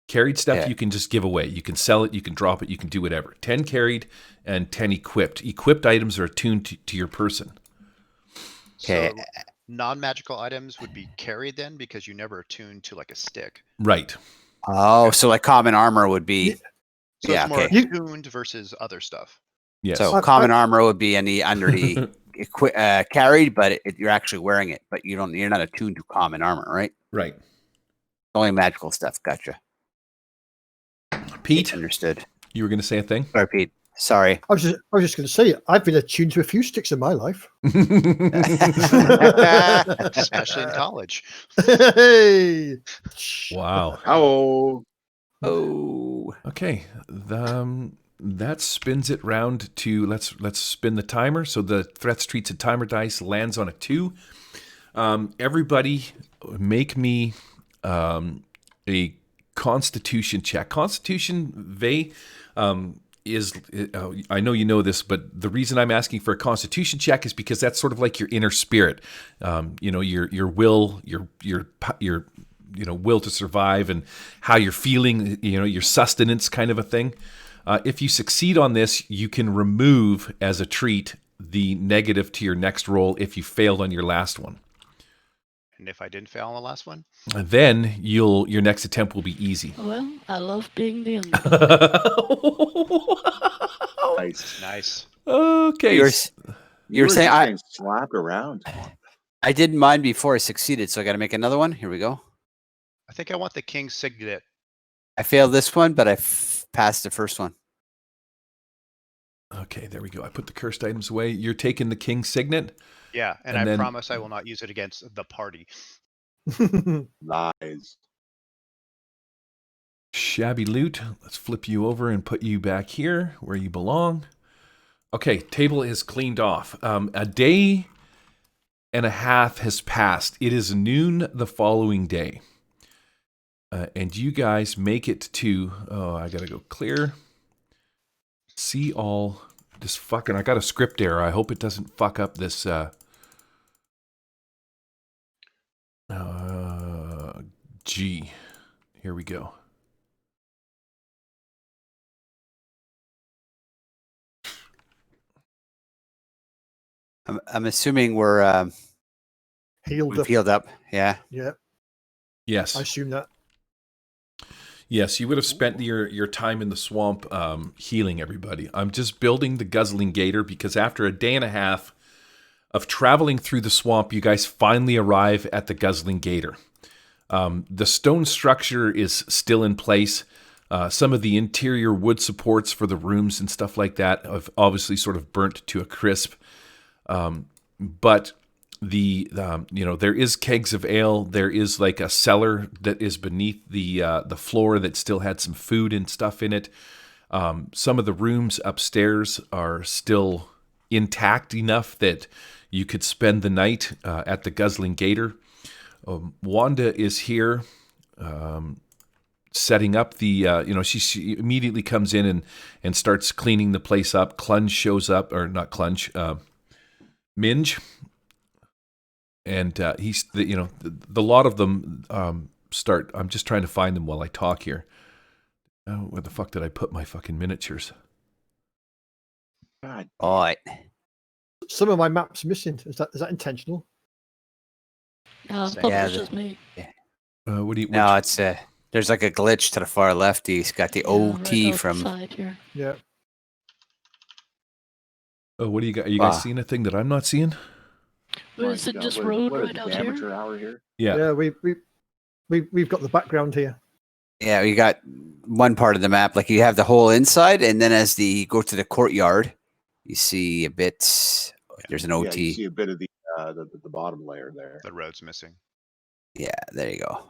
Carried stuff you can just give away. You can sell it, you can drop it, you can do whatever. 10 carried and 10 equipped. Equipped items are attuned to your person. Okay. So non-magical items would be carried then, because you never attune to like a stick. Right. Oh, so like common armor would be... So it's more attuned versus other stuff. Yes. So common armor would be under the carried, but you're actually wearing it, but you're not attuned to common armor, right? Right. Only magical stuff. Gotcha. Pete, understood. You were going to say a thing? Sorry, Pete. Sorry. I was just going to say, I've been attuned to a few sticks in my life. Especially in college. Hey. Wow. Oh. Oh. Okay. That spins it round to let's spin the timer. So the threats, treats, and timer dice lands on a 2. Everybody, make me a Constitution check. Constitution, Vey, is I know you know this, but the reason I'm asking for a Constitution check is because that's sort of like your inner spirit. Your will, your will to survive, and how you're feeling. Your sustenance, kind of a thing. If you succeed on this, you can remove as a treat the negative to your next roll if you failed on your last one. And if I didn't fail on the last one? Then your next attempt will be easy. Well, I love being the underdog. Nice. Okay. You're saying I slap around. I didn't mind before I succeeded, so I got to make another one. Here we go. I think I want the King's Signet. I failed this one, but I passed the first one. Okay, there we go. I put the cursed items away. You're taking the King's Signet? Yeah, and I promise I will not use it against the party. Lies. Shabby loot. Let's flip you over and put you back here where you belong. Okay, table is cleaned off. A day and a half has passed. It is noon the following day. And you guys make it to... Oh, I gotta go clear. See all... This fucking... I got a script error. I hope it doesn't fuck up this... G. Here we go. I'm assuming we're healed up. Yeah. Yeah. Yes. I assume that. Yes, you would have spent your time in the swamp healing everybody. I'm just building the Guzzling Gator because after a day and a half of traveling through the swamp, you guys finally arrive at the Guzzling Gator. The stone structure is still in place. Some of the interior wood supports for the rooms and stuff like that have obviously sort of burnt to a crisp. But there is kegs of ale. There is like a cellar that is beneath the floor that still had some food and stuff in it. Some of the rooms upstairs are still intact enough that you could spend the night at the Guzzling Gator. Wanda is here, setting up the. She immediately comes in and starts cleaning the place up. Clunge shows up, or not Clunge. Minge, and he's the lot of them start. I'm just trying to find them while I talk here. Oh, where the fuck did I put my fucking miniatures? God. All right. Some of my maps missing. Is that intentional? Yeah, it's just me. What do you? No, it's there's like a glitch to the far left. He's got the OT right from. Here. Yeah. Oh, what do you got? Are you guys seeing a thing that I'm not seeing? Is it just road right out here? Amateur hour here? Yeah. Yeah, we've got the background here. Yeah, we got one part of the map. Like you have the whole inside, and then as you go to the courtyard, you see a bit. There's an OT. Yeah, you see a bit of the bottom layer there. The road's missing. Yeah, there you go.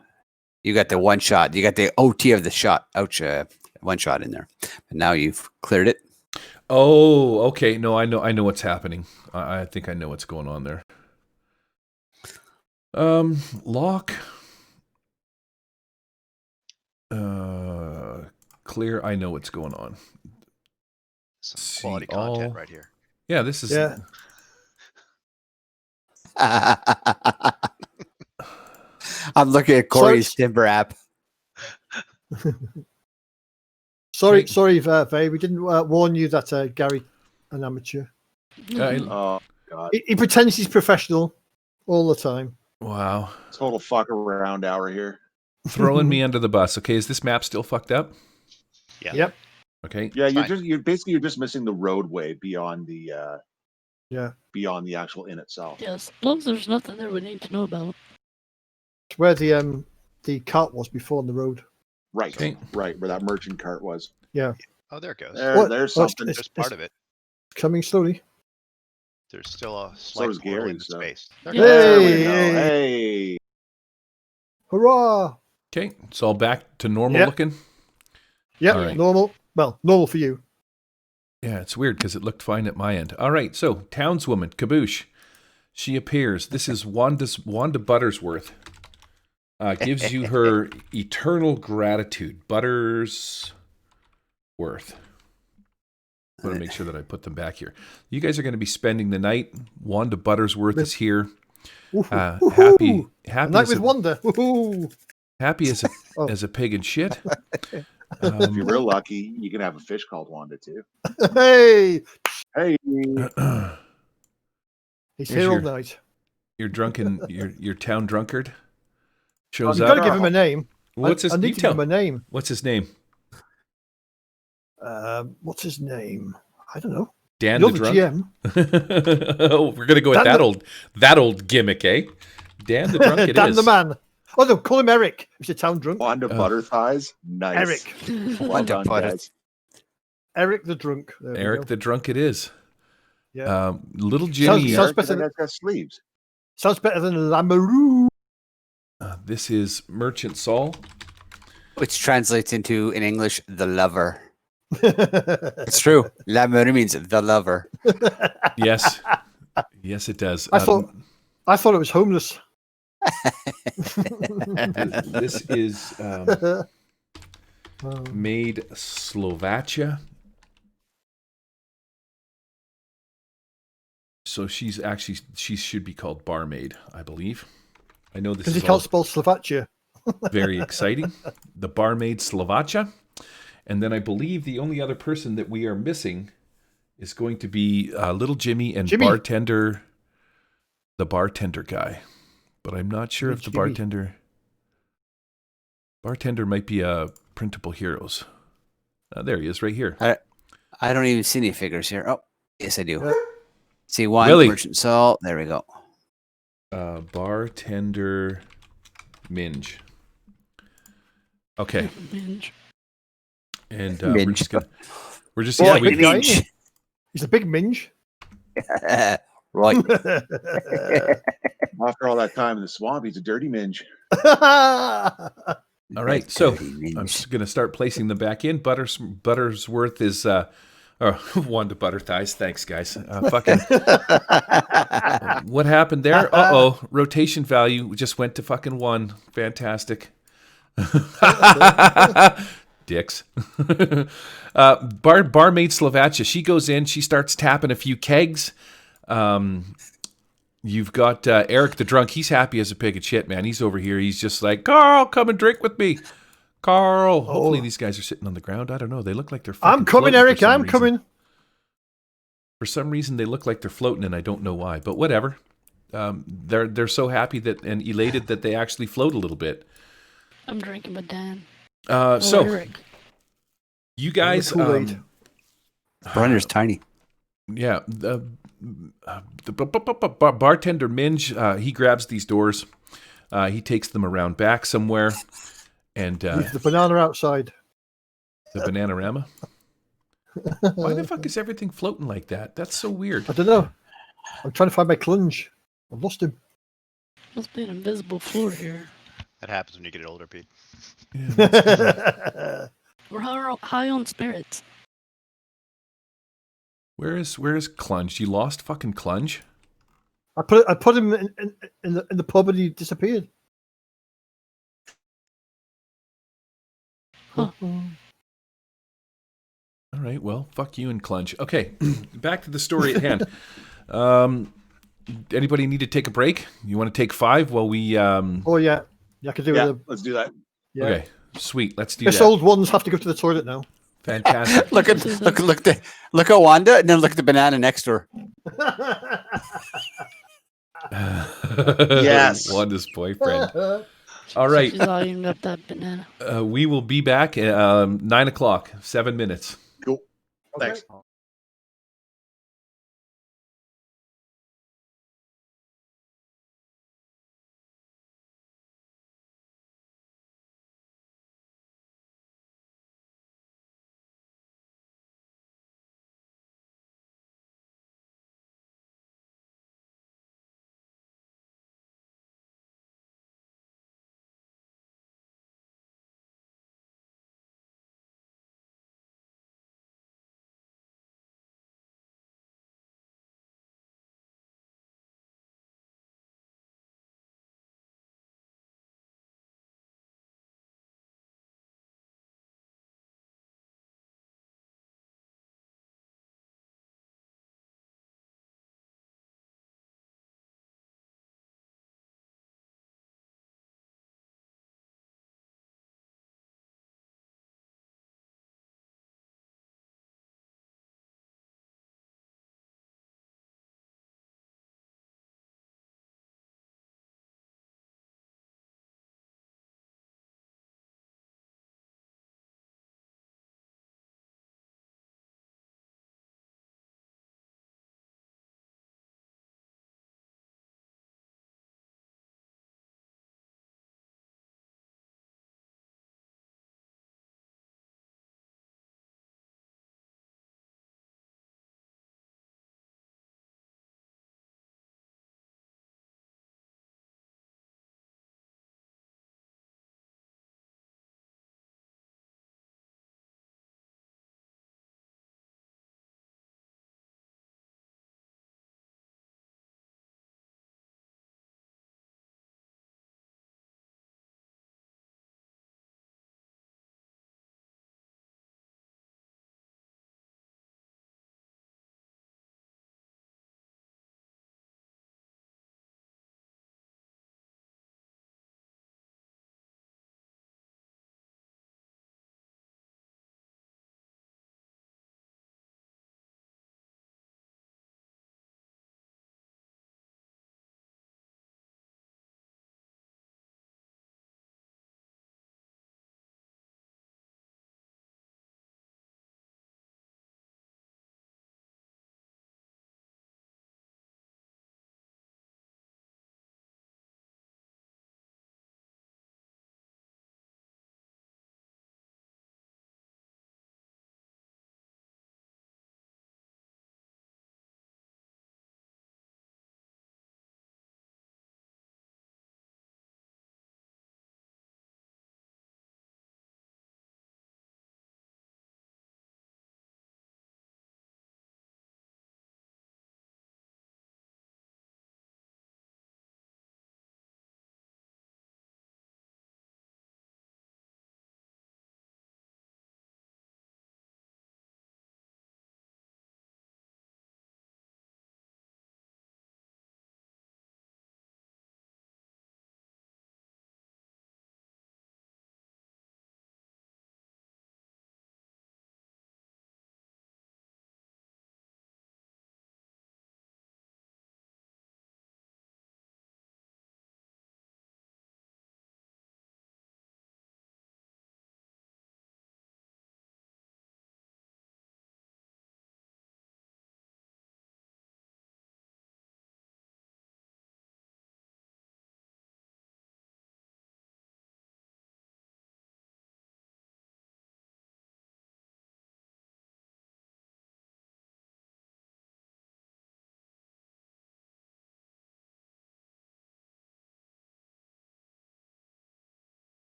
You got the one shot. You got the OT of the shot. Ouch, one shot in there. But now you've cleared it. Oh, okay. No, I know what's happening. I think I know what's going on there. Lock. Clear. I know what's going on. Some quality content right here. Yeah, this is. Yeah. I'm looking at Corey's Timber app. Sorry, Vey. We didn't warn you that Gary, an amateur. Oh God! He pretends he's professional all the time. Wow. Total fuck around hour here. Throwing me under the bus. Okay, is this map still fucked up? Yeah. Yep. Okay. Yeah, you're just missing the roadway beyond the beyond the actual inn itself. Yes, as long as there's nothing there we need to know about. It's where the cart was before on the road. Right. Okay. Right, where that merchant cart was. Yeah. Oh, there it goes. There's something. There's part of it. Coming slowly. There's still a slight is portal in Gary's, the though. space. There we go. Hey. Hurrah! Okay, it's all back to normal looking. Yep, All right. normal. Well, normal for you. Yeah, it's weird because it looked fine at my end. All right, so townswoman, Kaboosh. She appears. This is Wanda Buttersworth. Gives you her eternal gratitude. Buttersworth. I want to make sure that I put them back here. You guys are going to be spending the night. Wanda Buttersworth is here. Happy night with Wanda. Happy as a pig in shit. If you're real lucky, you can have a fish called Wanda too. Hey, he's here all night. Your drunken, your town drunkard shows You've up. got to give him a name. What's his? I need to give him a name. What's his name? What's his name? I don't know. Dan You're the drunk. GM. Oh, we're gonna go with that old gimmick, eh? Dan the drunk. It Dan is. the man. Oh no, call him Eric. He's a town drunk. Wanda Butterthighs. Nice. Eric. Well done, guys. Eric the drunk. Eric the drunk. It is. Yeah. Little Jimmy. Sounds better than sleeves. Sounds better than Lamoureux. This is Merchant Saul, which translates into in English the lover. It's true. Lamoureux means the lover. Yes, yes, it does. I thought it was homeless. This is made Slovakia. So she should be called barmaid, I believe. I know this is because he can't spell Slovakia. Very exciting. The barmaid Slovakia. And then I believe the only other person that we are missing is going to be little Jimmy and bartender, the bartender guy. But I'm not sure if the bartender might be Printable Heroes. There he is, right here. I don't even see any figures here. Oh, yes, I do. See one Really? Merchant Salt. There we go. Bartender Minge. Okay. Minge. And Minge. we're just Boy, we Minge. He's a big minge. Right. After all that time in the swamp, he's a dirty minge. All right, so I'm just going to start placing them back in. Buttersworth is Wanda Butterthighs. Thanks, guys. Fucking what happened there? Rotation value just went to fucking 1. Fantastic. Dicks. Barmaid Slovakia. She goes in. She starts tapping a few kegs. You've got Eric the drunk. He's happy as a pig of shit, man. He's over here. He's just like, Carl, come and drink with me. Carl. Hopefully these guys are sitting on the ground. I don't know. They look like they're I'm coming, Eric. I'm coming. For some reason, they look like they're floating, and I don't know why. But whatever. They're so happy that and elated that they actually float a little bit. I'm drinking with Dan. So Eric. you guys, Brenner's tiny. Yeah, the bartender Minge, he grabs these doors. He takes them around back somewhere, and leave the banana outside. The Bananarama. Why the fuck is everything floating like that? That's so weird. I don't know. I'm trying to find my clunge. I've lost him. Must be an invisible floor here. That happens when you get older, Pete. Yeah, We're high on spirits. Where is Clunge? You lost fucking Clunge? I put him in the pub and he disappeared. Huh. All right, well, fuck you and Clunge. Okay, back to the story at hand. Anybody need to take a break? You want to take 5 while we... Oh, yeah. Yeah, I could do it. Let's do that. Yeah. Okay, sweet. Let's do Us that. old ones have to go to the toilet now. Fantastic. look at Wanda, and then look at the banana next to her. Yes. Wanda's boyfriend. All right. She's eyeing up that banana. We will be back at 9 o'clock, 7 minutes. Cool. Okay. Thanks.